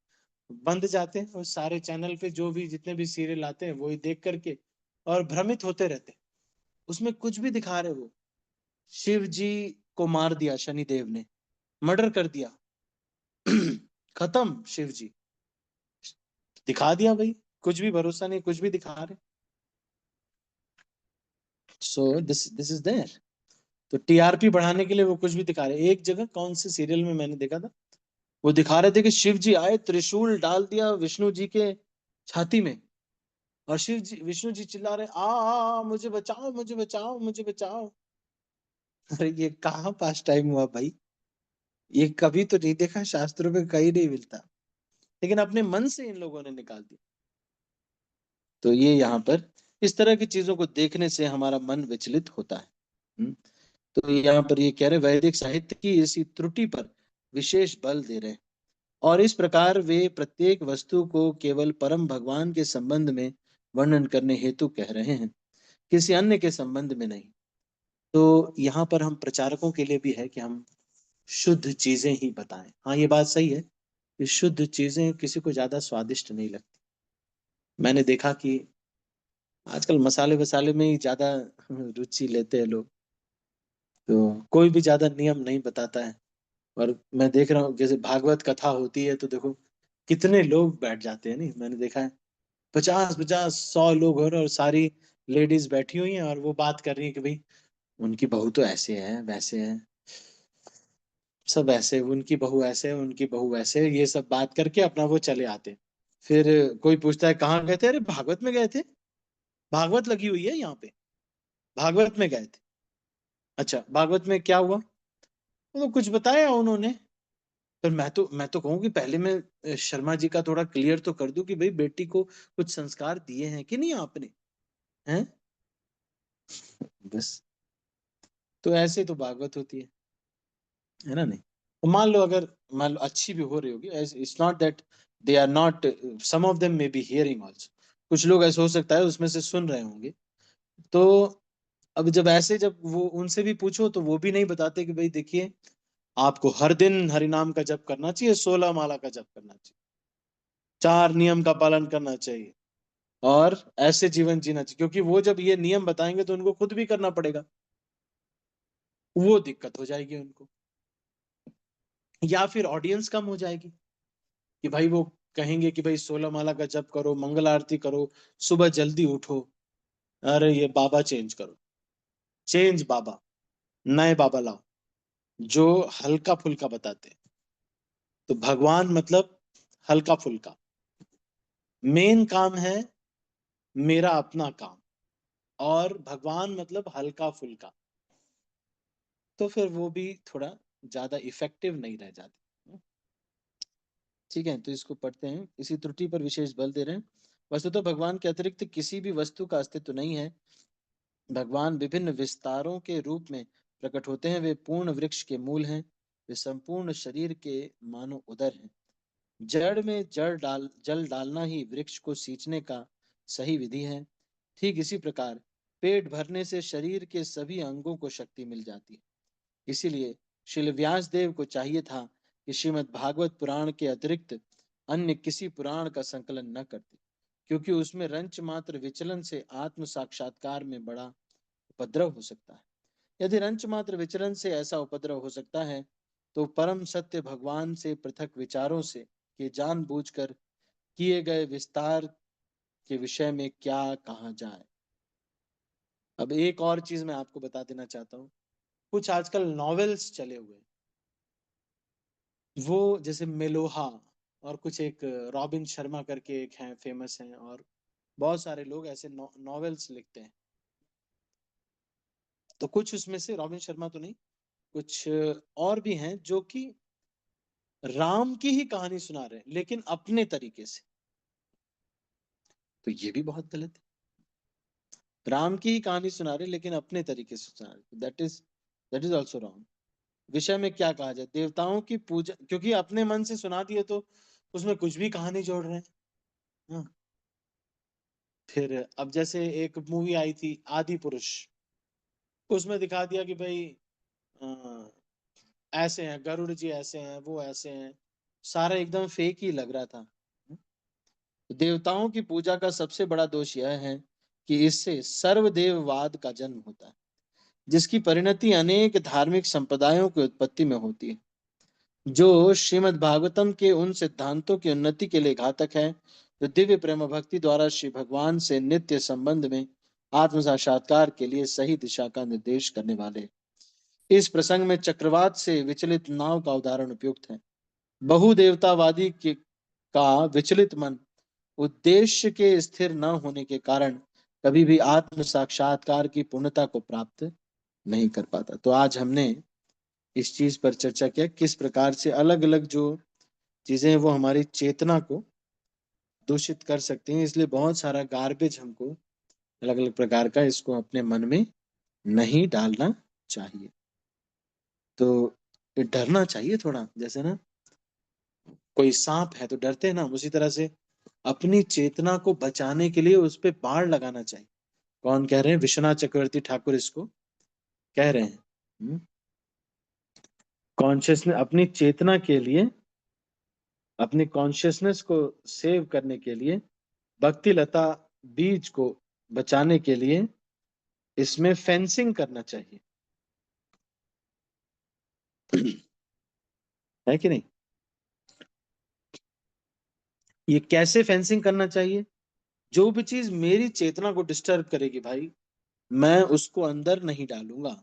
बंद जाते हैं और सारे चैनल पे जो भी जितने भी सीरियल आते हैं वही देख करके और भ्रमित होते रहते हैं। उसमें कुछ भी दिखा रहे, वो शिव जी को मार दिया शनिदेव ने, मर्डर कर दिया, खत्म शिव जी, दिखा दिया भाई, कुछ भी भरोसा नहीं, कुछ भी दिखा रहे। So this is there. तो टीआरपी बढ़ाने के लिए वो कुछ भी दिखा रहे। एक जगह कौन से सीरियल में मैंने देखा था, वो दिखा रहे थे कि शिव जी आए, त्रिशूल डाल दिया विष्णु जी के छाती में, और शिव जी, विष्णु जी चिल्ला रहे मुझे बचाओ मुझे बचाओ मुझे बचाओ। अरे ये कहाँ पास टाइम हुआ भाई, ये कभी तो नहीं देखा, शास्त्रों में कहीं नहीं मिलता, लेकिन अपने मन से इन लोगों ने निकाल दिया। तो ये यहाँ पर इस तरह की चीजों को देखने से हमारा मन विचलित होता है। तो यहाँ पर ये कह रहे वैदिक साहित्य की इसी त्रुटि पर विशेष बल दे रहे हैं, और इस प्रकार वे प्रत्येक वस्तु को केवल परम भगवान के संबंध में वर्णन करने हेतु कह रहे हैं, किसी अन्य के संबंध में नहीं। तो यहाँ पर हम प्रचारकों के लिए भी है कि हम शुद्ध चीजें ही बताएं। हाँ ये बात सही है कि शुद्ध चीजें किसी को ज्यादा स्वादिष्ट नहीं लगती। मैंने देखा कि आजकल मसाले वसाले में ही ज्यादा रुचि लेते हैं लोग, तो कोई भी ज्यादा नियम नहीं बताता है। और मैं देख रहा हूँ जैसे भागवत कथा होती है तो देखो कितने लोग बैठ जाते हैं, नहीं मैंने देखा है, 50-50 100 लोग हो रहे हैं और सारी लेडीज बैठी हुई हैं और वो बात कर रही है कि भाई उनकी बहू तो ऐसे है वैसे है, सब ऐसे, उनकी बहू ऐसे, उनकी बहू ऐसे, ये सब बात करके अपना वो चले आते हैं। फिर कोई पूछता है कहाँ गए थे, अरे भागवत में गए थे, भागवत लगी हुई है यहाँ पे, भागवत में गए थे। अच्छा भागवत में क्या हुआ, तो कुछ बताया उन्होंने। पर मैं तो कहूँ कि पहले मैं शर्मा जी का थोड़ा क्लियर तो कर दूं कि भाई बेटी को कुछ संस्कार दिए हैं कि नहीं आपने, हैं? बस, तो ऐसे तो भागवत होती है ना, नहीं। तो मान लो अगर, मान लो अच्छी भी हो रही होगी, it's not that they are not, some of them may be hearing also, कुछ लोग ऐसे हो सकता है उसमें से सुन रहे होंगे। तो अब जब ऐसे, जब वो उनसे भी पूछो तो वो भी नहीं बताते कि भाई देखिए आपको हर दिन हरि नाम का जप करना चाहिए, 16 माला का जप करना चाहिए, 4 नियम का पालन करना चाहिए, और ऐसे जीवन जीना चाहिए, क्योंकि वो जब ये नियम बताएंगे तो उनको खुद भी करना पड़ेगा, वो दिक्कत हो जाएगी उनको, या फिर ऑडियंस कम हो जाएगी कि भाई वो कहेंगे कि भाई 16 माला का जप करो, मंगल आरती करो, सुबह जल्दी उठो, अरे ये बाबा चेंज करो, चेंज बाबा, नए बाबा लाओ जो हल्का फुल्का बताते हैं। तो भगवान मतलब हल्का फुल्का, मेन काम है मेरा अपना काम, और भगवान मतलब हल्का फुल्का, तो फिर वो भी थोड़ा ज्यादा इफेक्टिव नहीं रह जाती। ठीक है, तो इसको पढ़ते हैं। इसी त्रुटि पर विशेष बल दे रहे हैं, वस्तुतः भगवान के अतिरिक्त किसी भी वस्तु का अस्तित्व नहीं है। भगवान विभिन्न विस्तारों के रूप में प्रकट होते हैं, वे पूर्ण वृक्ष के मूल हैं, वे संपूर्ण शरीर के मानो उदर हैं। जड़ में जल डालना ही वृक्ष को सींचने का सही विधि है। ठीक इसी प्रकार पेट भरने से शरीर के सभी अंगों को शक्ति मिल जाती है। इसीलिए श्रील व्यासदेव को चाहिए था कि श्रीमद् भागवत पुराण के अतिरिक्त अन्य किसी पुराण का संकलन न करते, क्योंकि उसमें रंच मात्र विचलन से आत्म साक्षात्कार में बड़ा उपद्रव हो सकता है। यदि रंच मात्र विचलन से ऐसा उपद्रव हो सकता है, तो परम सत्य भगवान से पृथक विचारों से कि जानबूझकर किए गए विस्तार के विषय में क्या कहा जाए। अब एक और चीज मैं आपको बता देना चाहता हूँ, कुछ आजकल नॉवेल्स चले हुए, वो जैसे मेलोहा और कुछ एक रॉबिन शर्मा करके एक हैं, फेमस हैं, और बहुत सारे लोग ऐसे नॉवेल्स लिखते हैं। तो कुछ उसमें से, रॉबिन शर्मा तो नहीं, कुछ और भी हैं जो कि राम की ही कहानी सुना रहे हैं लेकिन अपने तरीके से। तो ये भी बहुत गलत है। राम की ही कहानी सुना रहे लेकिन अपने तरीके से सुना रहे, दैट इज ऑल्सो रॉन्ग। विषय में क्या कहा जाए, देवताओं की पूजा, क्योंकि अपने मन से सुना दिए तो उसमें कुछ भी कहानी जोड़ रहे हैं। हाँ। फिर अब जैसे एक मूवी आई थी आदि पुरुष, उसमें दिखा दिया कि भाई अ, ऐसे हैं गरुड़ जी, ऐसे हैं, वो ऐसे हैं, सारा एकदम फेक ही लग रहा था। देवताओं की पूजा का सबसे बड़ा दोष यह है कि इससे सर्वदेववाद का जन्म होता है, जिसकी परिणति अनेक धार्मिक संप्रदायों की उत्पत्ति में होती है, जो श्रीमद् भागवतम के उन सिद्धांतों की उन्नति के लिए घातक है जो दिव्य प्रेम भक्ति द्वारा श्री भगवान से नित्य संबंध में आत्म साक्षात्कार के लिए सही दिशा का निर्देश करने वाले हैं। इस प्रसंग में चक्रवात से विचलित नाव का उदाहरण उपयुक्त है। बहुदेवतावादी का विचलित मन उद्देश्य के स्थिर न होने के कारण कभी भी आत्म साक्षात्कार की पूर्णता को प्राप्त नहीं कर पाता। तो आज हमने इस चीज पर चर्चा किया, किस प्रकार से अलग अलग जो चीजें हैं वो हमारी चेतना को दूषित कर सकती हैं। इसलिए बहुत सारा गार्बेज हमको अलग अलग प्रकार का इसको अपने मन में नहीं डालना चाहिए। तो डरना चाहिए थोड़ा, जैसे ना कोई सांप है तो डरते हैं ना, उसी तरह से अपनी चेतना को बचाने के लिए उस पे बाण लगाना चाहिए। कौन कह रहे हैं? विश्वनाथ चक्रवर्ती ठाकुर इसको कह रहे हैं। कॉन्शियसनेस, अपनी चेतना के लिए, अपनी कॉन्शियसनेस को सेव करने के लिए, भक्ति लता बीज को बचाने के लिए इसमें फेंसिंग करना चाहिए। है कि नहीं? ये कैसे फेंसिंग करना चाहिए? जो भी चीज मेरी चेतना को डिस्टर्ब करेगी भाई, मैं उसको अंदर नहीं डालूंगा।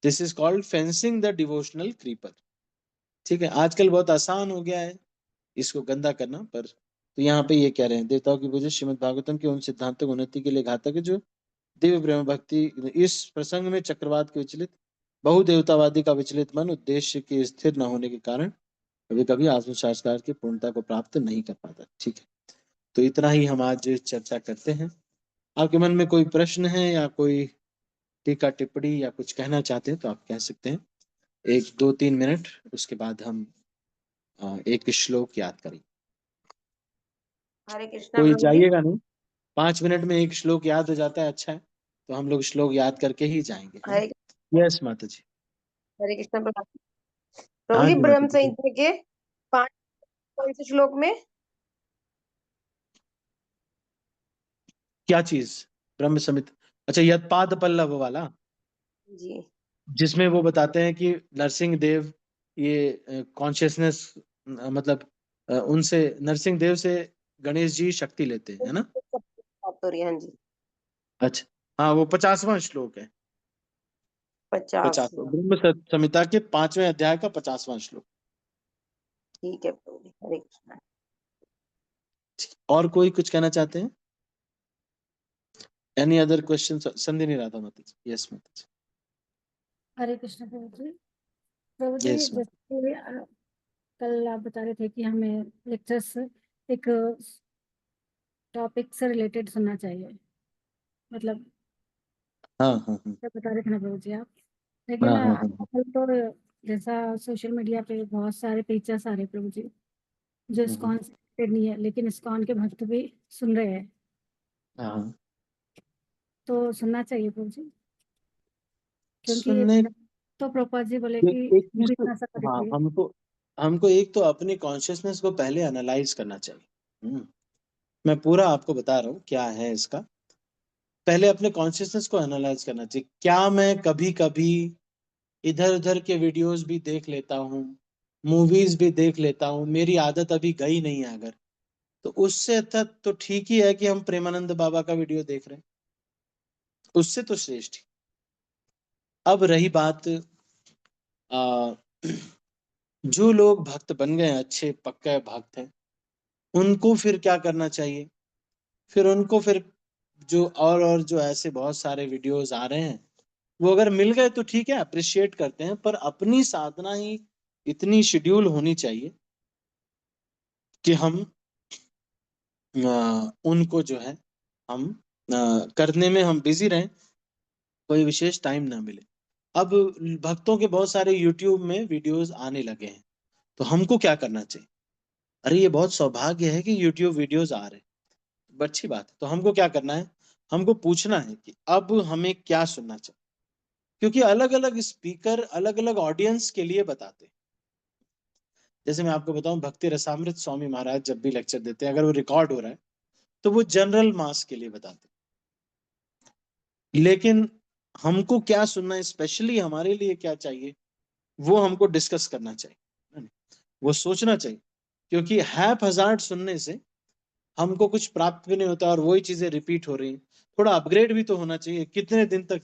This is called fencing the devotional creeper. ठीक है, आजकल बहुत आसान हो गया है इसको गंदा करना, पर तो यहाँ पे ये कह रहे हैं देवताओं की पूजा श्रीमद् भागवतम के उन सिद्धांतों की उन्नति के लिए घातक है जो दिव्य प्रेम भक्ति। इस प्रसंग में चक्रवात के विचलित बहुदेवतावादी का विचलित मन उद्देश्य के स्थिर न होने के कारण कभी कभी आत्म साक्षात्कार की पूर्णता को प्राप्त नहीं कर पाता। ठीक है, तो इतना ही हम आज चर्चा करते हैं। आपके मन में कोई प्रश्न है या कोई टीका टिप्पणी या कुछ कहना चाहते हैं तो आप कह सकते हैं। 1-2-3 मिनट, उसके बाद हम एक श्लोक याद करेंगे। हरे कृष्णा कोई प्रभु जी। जाइएगा नहीं, 5 मिनट में एक श्लोक याद हो जाता है, अच्छा है। तो हम लोग श्लोक याद करके ही जाएंगे। हरे यस माता जी। हरे कृष्णा प्रभु प्रभु हाँ जी, जी माता ब्रह्म जी। संहिता के 5 कौन से श्लोक में? क्या चीज? ब्रह्म समित, अच्छा यत्पाद पल्लव वाला, जी। जिसमें वो बताते हैं कि नरसिंह देव ये कॉन्शियसनेस, मतलब उनसे नरसिंह देव से गणेश जी शक्ति लेते हैं, है ना? बात हो रही है, हाँ जी। अच्छा, हाँ वो 50वां श्लोक है। 50। 50 ब्रह्म संहिता के 5वें अध्याय का 50वां श्लोक। ठीक है प्रभु जी, हरे कृष्णा। और कोई कुछ कहना चाहते हैं? Any other question? संधि राधा माता जी। यस माता जी। हरे कृष्ण प्रभु जी। प्रभु जी, यस माता। जैसे कल आप बता रहे थे कि हमें लेक्चर्स एक टॉपिक से रिलेटेड सुनना चाहिए, मतलब हाँ हाँ हाँ क्या बता रहे थे ना प्रभु जी आप। हाँ लेकिन हाँ हाँ आजकल तो जैसा सोशल मीडिया पे बहुत सारे टीचर्स आ रहे हैं प्रभु जी, जो हाँ इस्कॉन से related नहीं है, लेकिन इस्कॉन के भक्त भी सुन रहे हैं। हाँ। तो सुनना चाहिए प्रभु जी, क्योंकि सुनने तो प्रभुपाद जी बोले एक कि एक चीज तो, इतना सा करे हाँ, प्लीज। हमको हमको एक तो अपनी कॉन्शियसनेस को पहले एनालाइज करना चाहिए। मैं पूरा आपको बता रहा हूँ क्या है इसका। पहले अपने कॉन्शियसनेस को एनालाइज करना चाहिए। क्या मैं कभी कभी इधर उधर के वीडियोस भी देख लेता हूँ, मूवीज भी देख लेता हूँ, मेरी आदत अभी गई नहीं है अगर, तो उससे अच्छा तो ठीक ही है कि हम प्रेमानंद बाबा का वीडियो देख रहे हैं, उससे तो श्रेष्ठ ही। अब रही बात आ, जो लोग भक्त बन गए, अच्छे पक्के भक्त हैं, उनको फिर क्या करना चाहिए? फिर उनको फिर जो और जो ऐसे बहुत सारे वीडियोस आ रहे हैं, वो अगर मिल गए तो ठीक है, अप्रिशिएट करते हैं, पर अपनी साधना ही इतनी शेड्यूल होनी चाहिए कि हम उनको जो है हम करने में हम बिजी रहें, कोई विशेष टाइम ना मिले। अब भक्तों के बहुत सारे यूट्यूब में वीडियोस आने लगे हैं, तो हमको क्या करना चाहिए? अरे ये बहुत सौभाग्य है कि यूट्यूब वीडियोस आ रहे हैं, अच्छी बात है। तो हमको क्या करना है? हमको पूछना है कि अब हमें क्या सुनना चाहिए, क्योंकि अलग अलग स्पीकर अलग अलग ऑडियंस के लिए बताते हैं। जैसे मैं आपको बताऊं, भक्ति रसामृत स्वामी महाराज जब भी लेक्चर देते हैं, अगर वो रिकॉर्ड हो रहा है तो वो जनरल मास के लिए बताते हैं। लेकिन हमको क्या सुनना है, स्पेशली हमारे लिए क्या चाहिए, वो हमको डिस्कस करना चाहिए, वो सोचना चाहिए। क्योंकि हैप हजार्ड सुनने से हमको कुछ प्राप्त भी नहीं होता और वही चीजें रिपीट हो रही हैं। थोड़ा अपग्रेड भी तो होना चाहिए। कितने दिन तक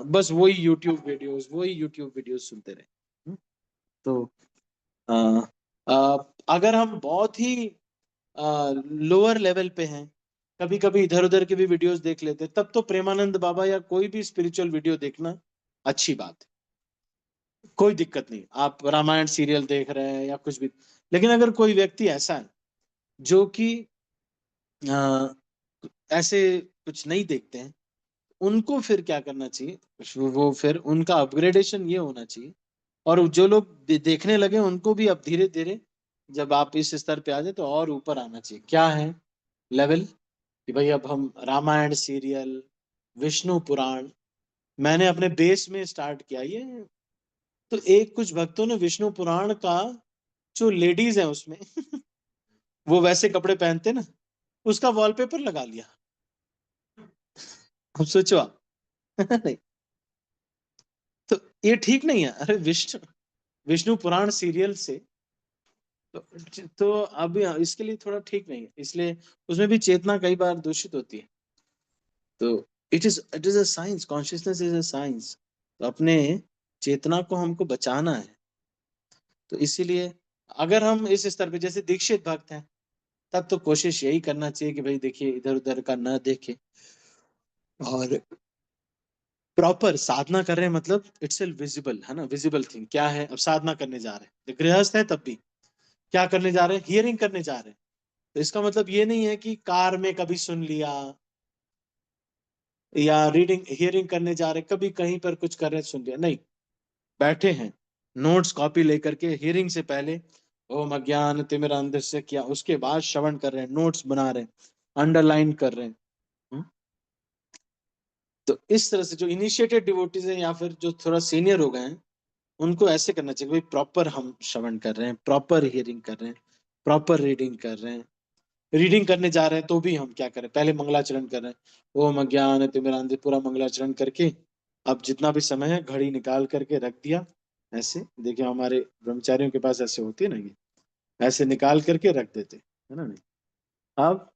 बस वही यूट्यूब वीडियोस सुनते रहे? तो अ, अगर हम बहुत ही लोअर लेवल पे हैं, कभी कभी इधर उधर के भी वीडियोस देख लेते हैं, तब तो प्रेमानंद बाबा या कोई भी स्पिरिचुअल वीडियो देखना अच्छी बात है, कोई दिक्कत नहीं। आप रामायण सीरियल देख रहे हैं या कुछ भी। लेकिन अगर कोई व्यक्ति ऐसा है जो कि अ, ऐसे कुछ नहीं देखते हैं, उनको फिर क्या करना चाहिए? वो फिर उनका अपग्रेडेशन ये होना चाहिए। और जो लोग देखने लगे उनको भी अब धीरे धीरे, जब आप इस स्तर पे आ जाए तो और ऊपर आना चाहिए। क्या है लेवल? कि भाई अब हम रामायण सीरियल, विष्णु पुराण, मैंने अपने बेस में स्टार्ट किया ये। तो एक कुछ भक्तों ने विष्णु पुराण का, जो लेडीज है उसमें वो वैसे कपड़े पहनते ना, उसका वॉलपेपर लगा लिया। अब सोचो आप नहीं, तो ये ठीक नहीं है। अरे विष्णु विष्णु पुराण सीरियल से तो अब इसके लिए थोड़ा ठीक नहीं है, इसलिए उसमें भी चेतना कई बार दूषित होती है। तो it is a science, consciousness is a science. तो अपने चेतना को हमको बचाना है। तो इसीलिए अगर हम इस स्तर पे जैसे दीक्षित भक्त हैं, तब तो कोशिश यही करना चाहिए कि भाई देखिए इधर उधर का ना देखे, और प्रॉपर साधना कर रहे हैं, मतलब इट्स विजिबल है ना, विजिबल थिंग क्या है। अब साधना करने जा रहे हैं, गृहस्थ है तब भी क्या करने जा रहे हैं? हियरिंग करने जा रहे हैं। तो इसका मतलब ये नहीं है कि कार में कभी सुन लिया, या रीडिंग हियरिंग करने जा रहे कभी कहीं पर कुछ कर रहे सुन लिया, नहीं। बैठे हैं, नोट्स कॉपी लेकर के, हियरिंग से पहले ओम अज्ञान तिमिरांधस्य किया, उसके बाद श्रवण कर रहे हैं, नोट्स बना रहे हैं, अंडरलाइन कर रहे हैं। हम्म? तो इस तरह से जो इनिशिएटेड डिवोटीज हैं या फिर जो थोड़ा सीनियर हो गए हैं, उनको ऐसे करना चाहिए भाई प्रॉपर हम श्रवण कर रहे हैं, प्रॉपर हियरिंग कर रहे हैं, प्रॉपर रीडिंग कर रहे हैं। रीडिंग करने जा रहे हैं तो भी हम क्या करें? पहले मंगलाचरण कर रहे हैं, ओम अज्ञान तिमिरांधस्य, पूरा मंगलाचरण करके अब जितना भी समय है घड़ी निकाल करके रख दिया। ऐसे देखिए हमारे ब्रह्मचारियों के पास ऐसे होती है ना, ये ऐसे निकाल करके रख देते है ना। नहीं, अब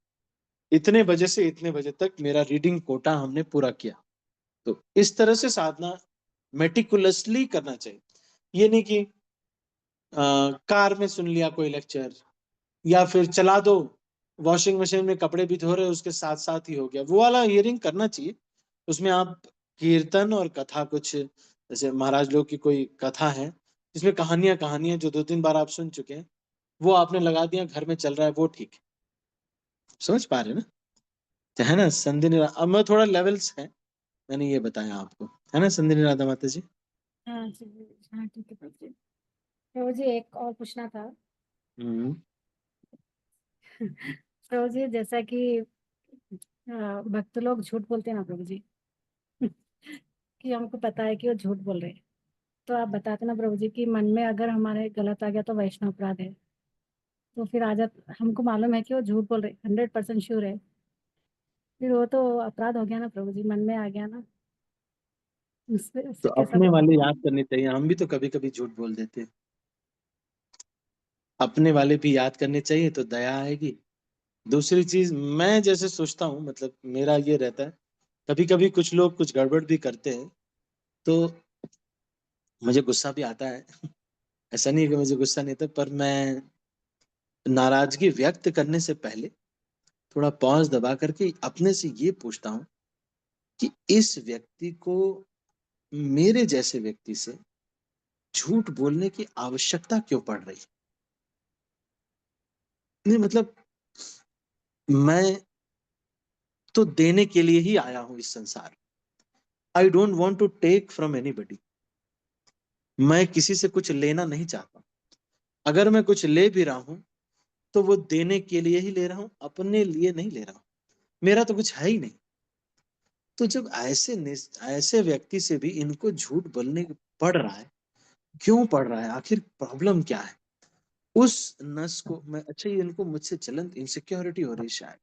इतने बजे से इतने बजे तक मेरा रीडिंग कोटा हमने पूरा किया। तो इस तरह से साधना मेटिकुलसली करना चाहिए। ये नहीं कि कार में सुन लिया कोई लेक्चर, या फिर चला दो, वॉशिंग मशीन में कपड़े भी धो रहे उसके साथ साथ ही हो गया, वो वाला हियरिंग करना चाहिए। उसमें आप कीर्तन और कथा कुछ, जैसे महाराज लोग की कोई कथा है जिसमें कहानियां कहानियां जो 2-3 बार आप सुन चुके हैं, वो आपने लगा दिया, घर में चल रहा है, वो ठीक है। समझ पा रहे हैं ना? तो है ना संधिनी अब मैं थोड़ा लेवल्स है, मैंने ये बताया आपको, है ना संधिनी राधा माता जी? हाँ जी, हाँ ठीक है प्रभु जी। प्रभु जी एक और पूछना था। हम्म। प्रभु जी जैसा कि भक्त लोग झूठ बोलते हैं ना प्रभु जी कि हमको पता है कि वो झूठ बोल रहे हैं, तो आप बताते ना प्रभु जी कि मन में अगर हमारे गलत आ गया तो वैष्णव अपराध है, तो फिर आ जा, हमको मालूम है कि वो झूठ बोल रहे, 100% श्योर है, फिर वो तो अपराध हो गया ना प्रभु जी, मन में आ गया ना, उससे तो उससे कैसा अपने वाले बचें? याद करने चाहिए, हम भी तो कभी कभी झूठ बोल देते हैं। अपने वाले भी याद करने चाहिए तो दया आएगी। दूसरी चीज मैं जैसे सोचता हूँ, मतलब मेरा ये रहता है, कभी कभी कुछ लोग कुछ गड़बड़ भी करते हैं तो मुझे गुस्सा भी आता है ऐसा नहीं है कि मुझे गुस्सा नहीं आता, पर मैं नाराजगी व्यक्त करने से पहले थोड़ा पॉज दबा करके अपने से ये पूछता हूँ कि इस व्यक्ति को मेरे जैसे व्यक्ति से झूठ बोलने की आवश्यकता क्यों पड़ रही है। नहीं मतलब मैं तो देने के लिए ही आया हूं इस संसार। I don't want to take from anybody. मैं किसी से कुछ लेना नहीं चाहता। अगर मैं कुछ ले भी रहा हूं तो वो देने के लिए ही ले रहा हूं, अपने लिए नहीं ले रहा हूं। मेरा तो कुछ है ही नहीं। तो जब ऐसे व्यक्ति से भी इनको झूठ बोलने पड़ रहा है, क्यों पड़ रहा है, आखिर प्रॉब्लम क्या है, उस नस को मैं, अच्छा ये इनको मुझसे जलन इनसिक्योरिटी हो रही शायद,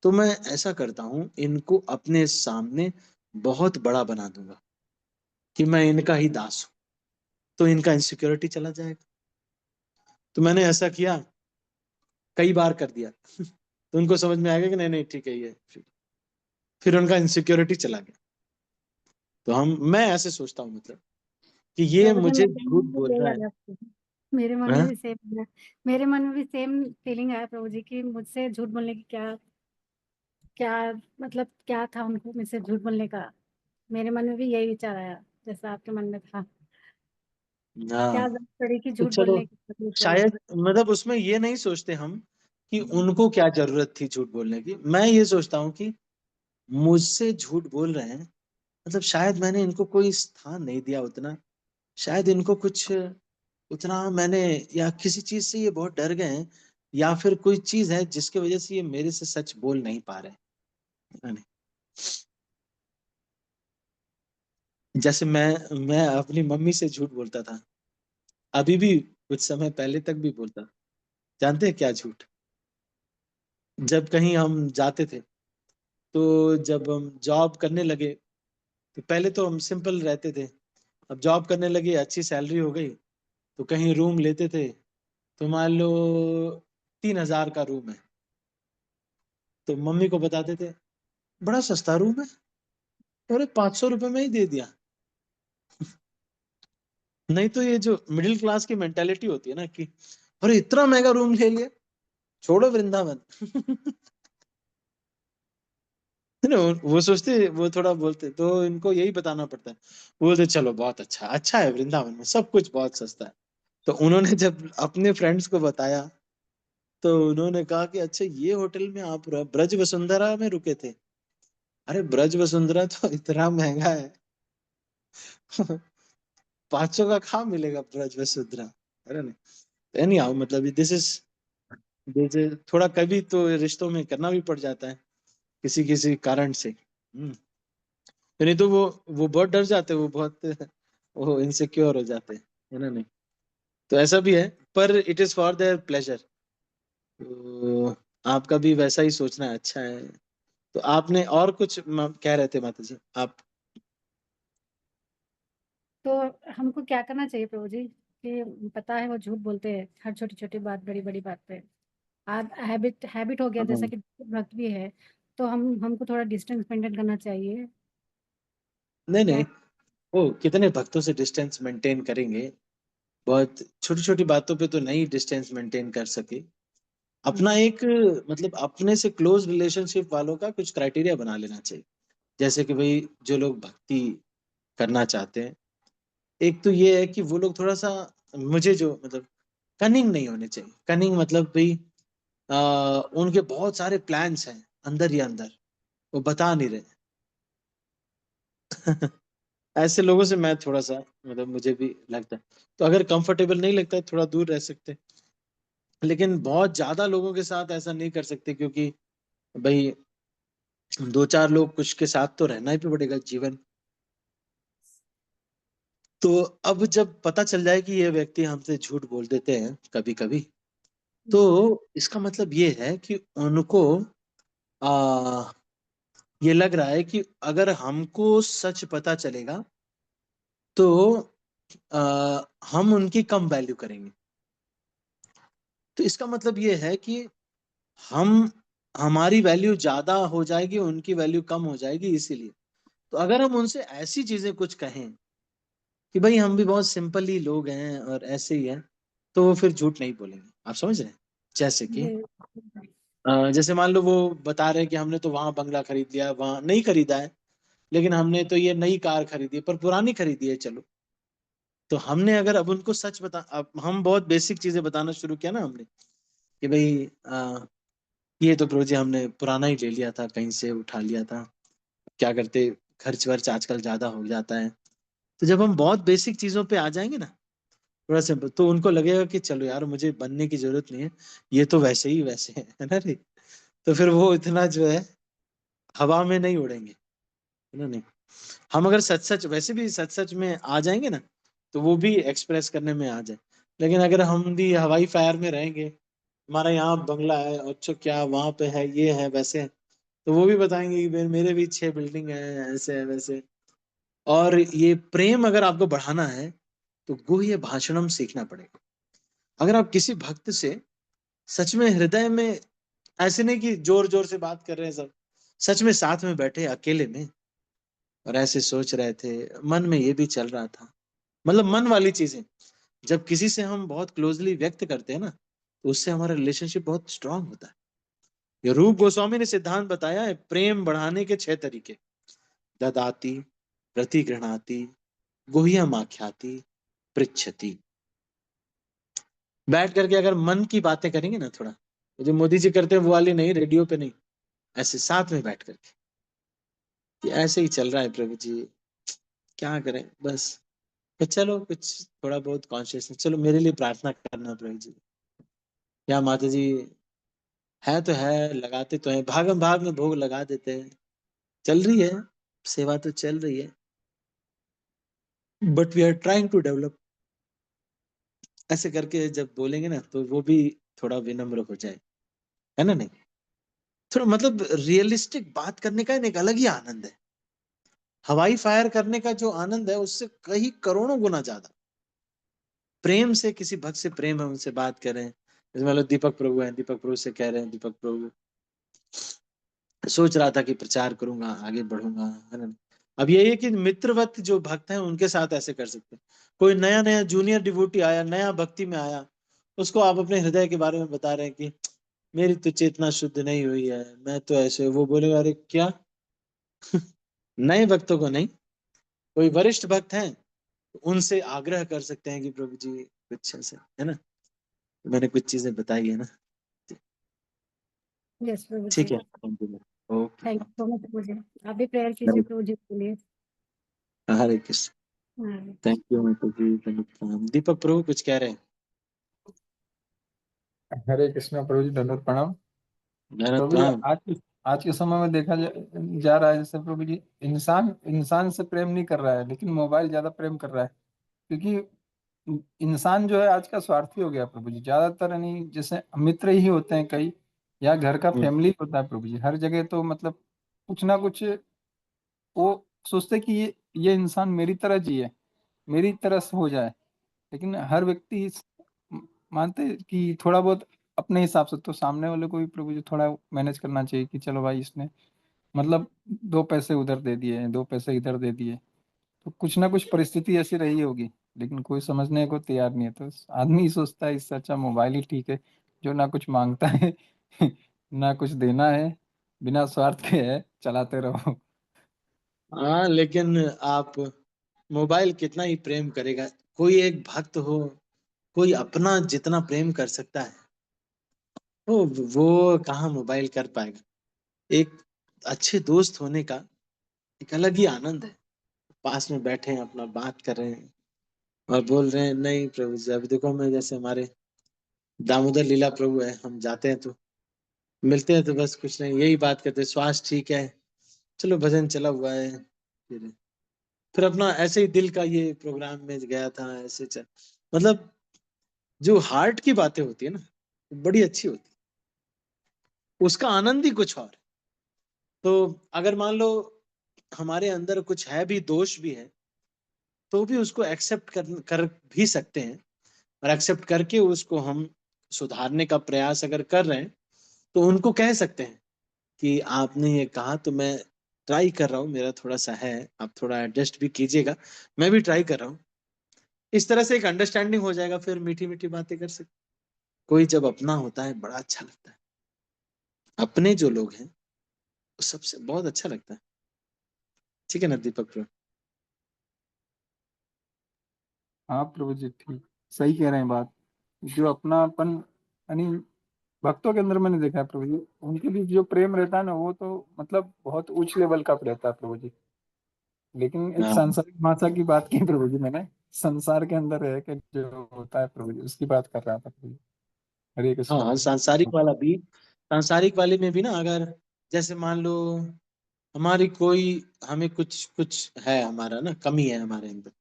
तो मैं ऐसा करता हूं, इनको अपने सामने बहुत बड़ा बना दूंगा कि मैं इनका ही दास हूं, तो इनका इनसिक्योरिटी चला जाएगा। तो मैंने ऐसा किया, कई बार कर दिया तो उनको समझ में आएगा कि नहीं नहीं ठीक है ये, फिर उनका इनसिक्योरिटी चला गया। तो मैं ऐसे सोचता हूँ, मतलब कि ये प्रभु जी मुझे मेरे झूठ मन में बोल यही रहा आ है। रहा है, मेरे मन में हाँ? भी सेम है, मेरे मन में भी सेम फीलिंग आया प्रभु जी कि मुझसे झूठ बोलने की क्या क्या मतलब क्या था उनको मुझसे झूठ बोलने का, मेरे मन में भी यही विचार आया जैसा आपके मन में था, क्या हाँ जरूरत पड़ी कि तो झूठ चलो, बोलने की, झूठ बोले। शायद मतलब उसमें ये नहीं सोचते हम कि उनको क्या जरूरत थी झूठ बोलने की। मैं ये सोचता हूँ कि मुझसे झूठ बोल रहे हैं, मतलब शायद मैंने इनको कोई स्थान नहीं दिया उतना, शायद इनको कुछ उतना मैंने, या किसी चीज से ये बहुत डर गए हैं, या फिर कोई चीज है जिसकी वजह से ये मेरे से सच बोल नहीं पा रहे हैं। है नहीं? जैसे मैं अपनी मम्मी से झूठ बोलता था, अभी भी कुछ समय पहले तक भी बोलता। जानते हैं क्या झूठ? जब कहीं हम जाते थे, तो जब हम जॉब करने लगे, तो पहले तो हम सिंपल रहते थे, अब जॉब करने लगे, अच्छी सैलरी हो गई, तो कहीं रूम लेते थे, तो मान लो 3,000 का रूम है, तो मम्मी को बताते थे बड़ा सस्ता रूम है, अरे 500 रुपये में ही दे दिया। नहीं तो ये जो मिडिल क्लास की मेंटेलिटी होती है ना कि अरे इतना महंगा रूम ले लिया, छोड़ो वृंदावन है ना, वो सोचते, वो थोड़ा बोलते, तो इनको यही बताना पड़ता है। वो बोलते चलो बहुत अच्छा, अच्छा है वृंदावन में सब कुछ बहुत सस्ता है। तो उन्होंने जब अपने फ्रेंड्स को बताया, तो उन्होंने कहा कि अच्छा ये होटल में आप ब्रज वसुंधरा में रुके थे। अरे ब्रज वसुंधरा तो इतना महंगा है 500 का कहाँ मिलेगा ब्रज वसुंधरा। अरे नहीं, एनी हाउ मतलब दिस इज, थोड़ा कभी तो रिश्तों में करना भी पड़ जाता है किसी किसी कारण से। नहीं तो वो बहुत डर जाते हैं, वो बहुत वो इनसिक्योर हो जाते हैं, है ना। नहीं तो ऐसा भी है, पर it is for their pleasure. तो आपका भी वैसा ही सोचना अच्छा है। तो आपने और कुछ कह रहे थे माता जी आप? तो हमको क्या करना चाहिए प्रभु जी कि पता है वो झूठ बोलते हैं हर छोटी छोटी बात, बड़ी बड़ी बात पे, आज हैबिट हैबिट हो गया, जैसा हाँ। कि भक्त भी है, तो हमको थोड़ा डिस्टेंस मेंटेन करना चाहिए नहीं क्या? नहीं, वो कितने भक्तों से डिस्टेंस मेंटेन करेंगे, बहुत छोटी छोटी बातों पे तो नहीं डिस्टेंस मेंटेन कर सके। अपना एक, मतलब अपने से क्लोज रिलेशनशिप वालों का कुछ क्राइटेरिया बना लेना चाहिए। जैसे कि भाई जो लोग भक्ति करना चाहते हैं, एक तो ये है कि वो लोग थोड़ा सा, मुझे जो मतलब कनिंग नहीं होने चाहिए। कनिंग मतलब भाई उनके बहुत सारे प्लान्स हैं अंदर ही अंदर, वो बता नहीं रहे ऐसे लोगों से मैं थोड़ा सा, मतलब मुझे भी लगता है, तो अगर कंफर्टेबल नहीं लगता है थोड़ा दूर रह सकते हैं। लेकिन बहुत ज्यादा लोगों के साथ ऐसा नहीं कर सकते, क्योंकि भाई दो चार लोग कुछ के साथ तो रहना ही पड़ेगा जीवन। तो अब जब पता चल जाए कि ये व्यक्ति हमसे झूठ बोल देते हैं कभी कभी, तो इसका मतलब ये है कि उनको आ, ये लग रहा है कि अगर हमको सच पता चलेगा तो हम उनकी कम वैल्यू करेंगे। तो इसका मतलब ये है कि हम हमारी वैल्यू ज्यादा हो जाएगी, उनकी वैल्यू कम हो जाएगी। इसीलिए तो अगर हम उनसे ऐसी चीजें कुछ कहें कि भाई हम भी बहुत सिंपल ही लोग हैं और ऐसे ही हैं, तो वो फिर झूठ नहीं बोलेंगे। आप समझ रहे हैं? जैसे कि जी जैसे मान लो वो बता रहे हैं कि हमने तो वहां बंगला खरीद लिया, वहां नहीं खरीदा है, लेकिन हमने तो ये नई कार खरीदी है, पर पुरानी खरीदी है। चलो, तो हमने अगर अब उनको सच बता, अब हम बहुत बेसिक चीजें बताना शुरू किया ना हमने कि भाई ये तो प्रोजे हमने पुराना ही ले लिया था, कहीं से उठा लिया था, क्या करते, खर्च वर्च आजकल ज्यादा हो जाता है। तो जब हम बहुत बेसिक चीजों पे आ जाएंगे ना, थोड़ा सा, तो उनको लगेगा कि चलो यार मुझे बनने की जरूरत नहीं है, ये तो वैसे ही वैसे है ना रे। तो फिर वो इतना जो है हवा में नहीं उड़ेंगे, है ना। नहीं, हम अगर सच सच वैसे भी सच सच में आ जाएंगे ना, तो वो भी एक्सप्रेस करने में आ जाए। लेकिन अगर हम भी हवाई फायर में रहेंगे, हमारा यहाँ बंगला है, अच्छा क्या वहां पे है, ये है वैसे है, तो वो भी बताएंगे कि मेरे भी 6 बिल्डिंग है, ऐसे है वैसे है। और ये प्रेम अगर आपको बढ़ाना है तो गुह्य भाषणम सीखना पड़ेगा। अगर आप किसी भक्त से सच में हृदय में, ऐसे नहीं कि जोर जोर से बात कर रहे हैं सब, सच में साथ में बैठे अकेले में और ऐसे सोच रहे थे, मन में ये भी चल रहा था, मतलब मन वाली चीजें जब किसी से हम बहुत क्लोजली व्यक्त करते हैं ना, तो उससे हमारा रिलेशनशिप बहुत स्ट्रांग होता है। ये रूप गोस्वामी ने सिद्धांत बताया है प्रेम बढ़ाने के 6 तरीके: ददाती, प्रतिगृहणाति, गुह्यमाख्याति, पृच्छति। बैठ करके अगर मन की बातें करेंगे ना थोड़ा, तो जो मोदी जी करते हैं वो वाली नहीं, रेडियो पे नहीं, ऐसे साथ में बैठ करके कि ऐसे ही चल रहा है प्रभु जी, क्या करें बस, तो चलो कुछ थोड़ा बहुत कॉन्शियस, चलो मेरे लिए प्रार्थना करना प्रभु जी, या माता जी है तो है, लगाते तो है, भागम भाग में भोग लगा देते हैं, चल रही है सेवा तो चल रही है, but we are trying to develop. ऐसे करके जब बोलेंगे ना तो वो भी थोड़ा विनम्र हो जाए, है ना। नहीं, थोड़ा मतलब रियलिस्टिक बात करने का एक अलग ही आनंद है। हवाई फायर करने का जो आनंद है उससे कई करोड़ों गुना ज्यादा प्रेम से, किसी भक्त से प्रेम है, उनसे बात करें। जैसे मान लो दीपक प्रभु है, दीपक प्रभु से कह रहे हैं, दीपक प्रभु सोच रहा था कि प्रचार करूंगा, आगे बढ़ूंगा, है ना। अब ये है कि मित्रवत जो भक्त हैं उनके साथ ऐसे कर सकते हैं। कोई नया नया जूनियर डिवोटी आया, नया भक्ति में आया, उसको आप अपने हृदय के बारे में बता रहे हैं कि मेरी तो चेतना शुद्ध नहीं हुई है, मैं तो ऐसे, वो बोलेगा अरे क्या। नए भक्तों को नहीं, कोई वरिष्ठ भक्त हैं तो उनसे आग्रह कर सकते हैं कि प्रभु जी कुछ ऐसे, है ना। मैंने कुछ चीजें बताई है ना। यस प्रभु जी। ठीक है, thank you. Okay, thank you so much Prabhu ji. आप भी प्रेयर कीजिए प्रभु जी के लिए। हरे कृष्ण। हाँ, थैंक यू माता जी, प्रणाम। दीपक प्रभु कुछ कह रहे हैं? हरे कृष्णा प्रभु जी, दंडवत प्रणाम। प्रभु जी, प्रणाम। आज के समय में देखा जा रहा है, जैसे प्रभु जी इंसान इंसान से प्रेम नहीं कर रहा है, लेकिन मोबाइल ज्यादा प्रेम कर रहा है। क्योंकि इंसान जो है आज का स्वार्थी हो गया प्रभु जी, ज्यादातर नहीं, जैसे मित्र ही होते हैं कई, या घर का फैमिली होता है प्रभु जी, हर जगह तो मतलब कुछ ना कुछ वो सोचते कि ये इंसान मेरी तरह जिए, मेरी तरह से हो जाए। लेकिन हर व्यक्ति मानते हैं कि थोड़ा बहुत अपने हिसाब से, तो सामने वाले को भी प्रभु जी थोड़ा मैनेज करना चाहिए कि चलो भाई इसने मतलब 2 पैसे उधर दे दिए, 2 पैसे इधर दे दिए, तो कुछ ना कुछ परिस्थिति ऐसी रही होगी, लेकिन कोई समझने को तैयार नहीं है। तो आदमी ही सोचता है इससे अच्छा मोबाइल ही ठीक है, जो ना कुछ मांगता है ना कुछ देना है, बिना स्वार्थ के है, चलाते रहो। हाँ, लेकिन आप, मोबाइल कितना ही प्रेम करेगा, कोई एक भक्त हो, कोई अपना जितना प्रेम कर सकता है, वो कहाँ मोबाइल कर पाएगा। एक अच्छे दोस्त होने का एक अलग ही आनंद है। पास में बैठे हैं, अपना बात कर रहे हैं और बोल रहे हैं, नहीं प्रभु जी अभी देखो, मैं जैसे हमारे दामोदर लीला प्रभु है, हम जाते हैं तो मिलते हैं तो बस कुछ नहीं, यही बात करते हैं, स्वास्थ्य ठीक है, चलो भजन चला हुआ है, फिर अपना ऐसे ही दिल का ये प्रोग्राम में गया था, ऐसे मतलब जो हार्ट की बातें होती है ना, बड़ी अच्छी होती है, उसका आनंद ही कुछ और है। तो अगर मान लो हमारे अंदर कुछ है भी, दोष भी है, तो भी उसको एक्सेप्ट कर भी सकते हैं, और एक्सेप्ट करके उसको हम सुधारने का प्रयास अगर कर रहे हैं, तो उनको कह सकते हैं कि आपने ये कहा तो मैं ट्राई कर रहा हूँ, मेरा थोड़ा सा है, आप थोड़ा एडजस्ट भी कीजिएगा, मैं भी ट्राई कर रहा हूँ। इस तरह से एक अंडरस्टैंडिंग हो जाएगा, फिर मीठी मीठी बातें कर सकते। कोई जब अपना होता है बड़ा अच्छा लगता है, अपने जो लोग हैं वो सबसे बहुत अच्छा लगता है। ठीक है ना दीपक ब्रो? हाँ प्रभु जी, ठीक सही कह रहे हैं बात। जो अपनापन यानी भक्तों के अंदर मैंने देखा है प्रभु जी, उनके बीच जो प्रेम रहता है ना, वो तो मतलब बहुत उच्च लेवल का रहता है प्रभु जी। लेकिन एक हाँ सांसारिक भाषा की बात की प्रभु जी, मैंने संसार के अंदर रह के जो होता है प्रभु जी, उसकी बात कर रहा था प्रभु जी। हरे हाँ कृष्णा हाँ, प्रभु। सांसारिक वाला भी, सांसारिक वाले में भी ना, अगर जैसे मान लो हमारी कोई, हमें कुछ कुछ है, हमारा ना कमी है हमारे अंदर,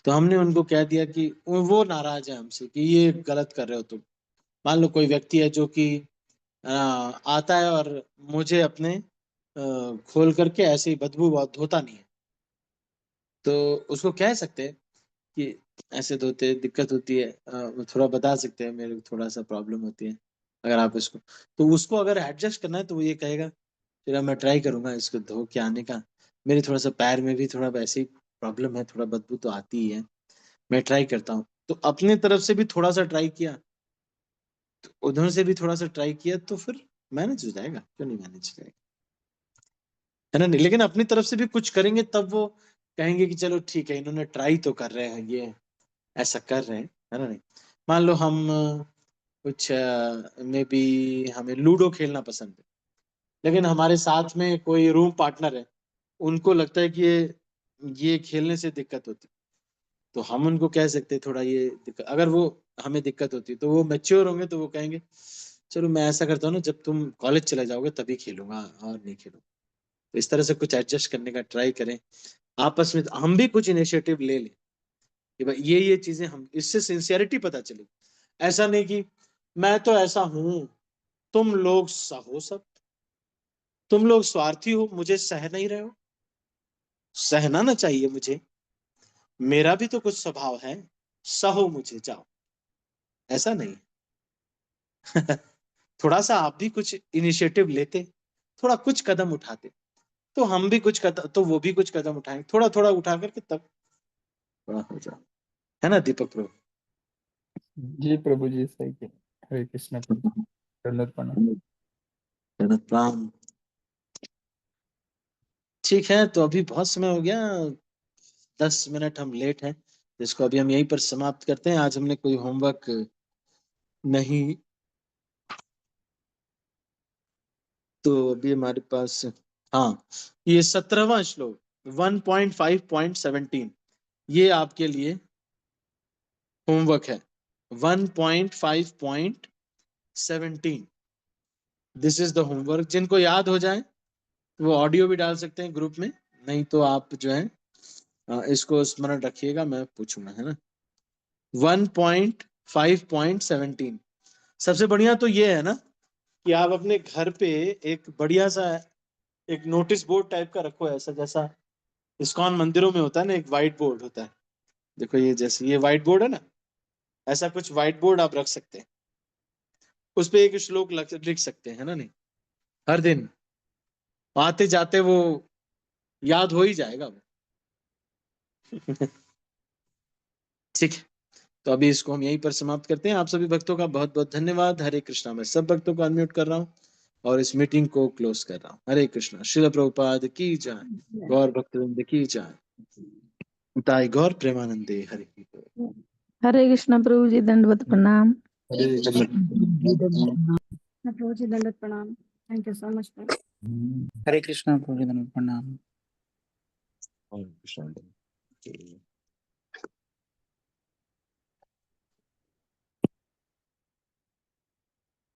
तो हमने उनको कह दिया कि वो नाराज है हमसे कि ये गलत कर रहे हो तुम। मान लो कोई व्यक्ति है जो कि आता है और मुझे अपने खोल करके ऐसे ही बदबू बहुत धोता नहीं है, तो उसको कह सकते हैं कि ऐसे धोते दिक्कत होती है, थोड़ा बता सकते हैं मेरे को थोड़ा सा प्रॉब्लम होती है, अगर आप इसको, तो उसको अगर एडजस्ट करना है तो वो ये कहेगा फिर मैं ट्राई करूंगा इसको धो के आने का, मेरे थोड़ा सा पैर में भी थोड़ा वैसे ही प्रॉब्लम है, थोड़ा बदबू तो आती ही है, मैं ट्राई करता हूँ। तो अपने तरफ से भी थोड़ा सा ट्राई किया, तो उधर से भी थोड़ा सा ट्राई किया, तो फिर मैनेज हो जाएगा, क्यों नहीं मैनेज हो जाएगा, है ना? नहीं, लेकिन अपनी तरफ से भी कुछ करेंगे तब वो कहेंगे कि चलो ठीक है, इन्होंने ट्राई तो कर रहे हैं, ये ऐसा कर रहे हैं, है ना? नहीं, मान लो हम कुछ मे बी हमें लूडो खेलना पसंद है, लेकिन हमारे साथ में कोई रूम पार्टनर है, उनको लगता है कि ये खेलने से दिक्कत होती, तो हम उनको कह सकते हैं थोड़ा ये दिक्कत, अगर वो हमें दिक्कत होती है तो वो मैच्योर होंगे, तो वो कहेंगे चलो मैं ऐसा करता हूँ ना, जब तुम कॉलेज चले जाओगे तभी खेलूंगा और नहीं खेलूंगा। तो इस तरह से कुछ एडजस्ट करने का ट्राई करें आपस में, हम भी कुछ इनिशिएटिव ले लें कि भाई ये चीजें, हम इससे सिंसियरिटी पता चले। ऐसा नहीं कि मैं तो ऐसा हूं, तुम लोग सहो सब, तुम लोग स्वार्थी हो, मुझे सह नहीं रहे हो, सहना ना चाहिए मुझे, मेरा भी तो कुछ स्वभाव है, सहो मुझे जाओ, ऐसा नहीं। थोड़ा सा आप भी कुछ इनिशिएटिव लेते, थोड़ा कुछ कदम उठाते, तो हम भी कुछ कदम, तो वो भी कुछ कदम उठाएंगे, थोड़ा थोड़ा उठा करके तब बड़ा हो जाए, है ना दीपक प्रभु? जी प्रभु जी, सही कह रहे हैं। हरे कृष्णा प्रभु, दंडवत प्रणाम। राम। ठीक है, तो अभी बहुत समय हो गया, 10 मिनट हम लेट हैं, इसको अभी हम यहीं पर समाप्त करते हैं। आज हमने कोई होमवर्क नहीं, तो अभी हमारे पास, हाँ, ये 17वां श्लोक 1.5.17, ये आपके लिए होमवर्क है। 1.5.17, दिस इज द होमवर्क। जिनको याद हो जाए तो वो ऑडियो भी डाल सकते हैं ग्रुप में, नहीं तो आप जो है इसको स्मरण रखिएगा, मैं पूछूंगा, है ना? 1.5.17, सबसे बढ़िया तो ये है ना कि आप अपने घर पे एक बढ़िया सा एक नोटिस बोर्ड टाइप का रखो, ऐसा जैसा इस्कॉन मंदिरों में होता है ना, एक व्हाइट बोर्ड होता है, देखो ये जैसे ये व्हाइट बोर्ड है ना, ऐसा कुछ व्हाइट बोर्ड आप रख सकते हैं, उस पे एक श्लोक लिख सकते हैं, है ना? नहीं, हर दिन आते जाते वो याद हो ही जाएगा वो। ठीक है, तो अभी इसको हम यहीं पर समाप्त करते हैं। आप सभी भक्तों का बहुत बहुत धन्यवाद। हरे कृष्णा। मैं सब भक्तों को अनम्यूट कर रहा हूँ और इस मीटिंग को क्लोज कर रहा हूँ। हरे कृष्णा। श्रील प्रभुपाद की जय, गौर भक्तवृंद की जय, ताई गौर प्रेमानंदे हरि की जय। हरे कृष्णा प्रभु जी, दंडवत प्रणाम। हरे कृष्णा प्रभु जी दंडवत प्रणाम। Thank you so much. Hare Krishna Prabhu ji, दंडवत प्रणाम। हरे कृष्णा।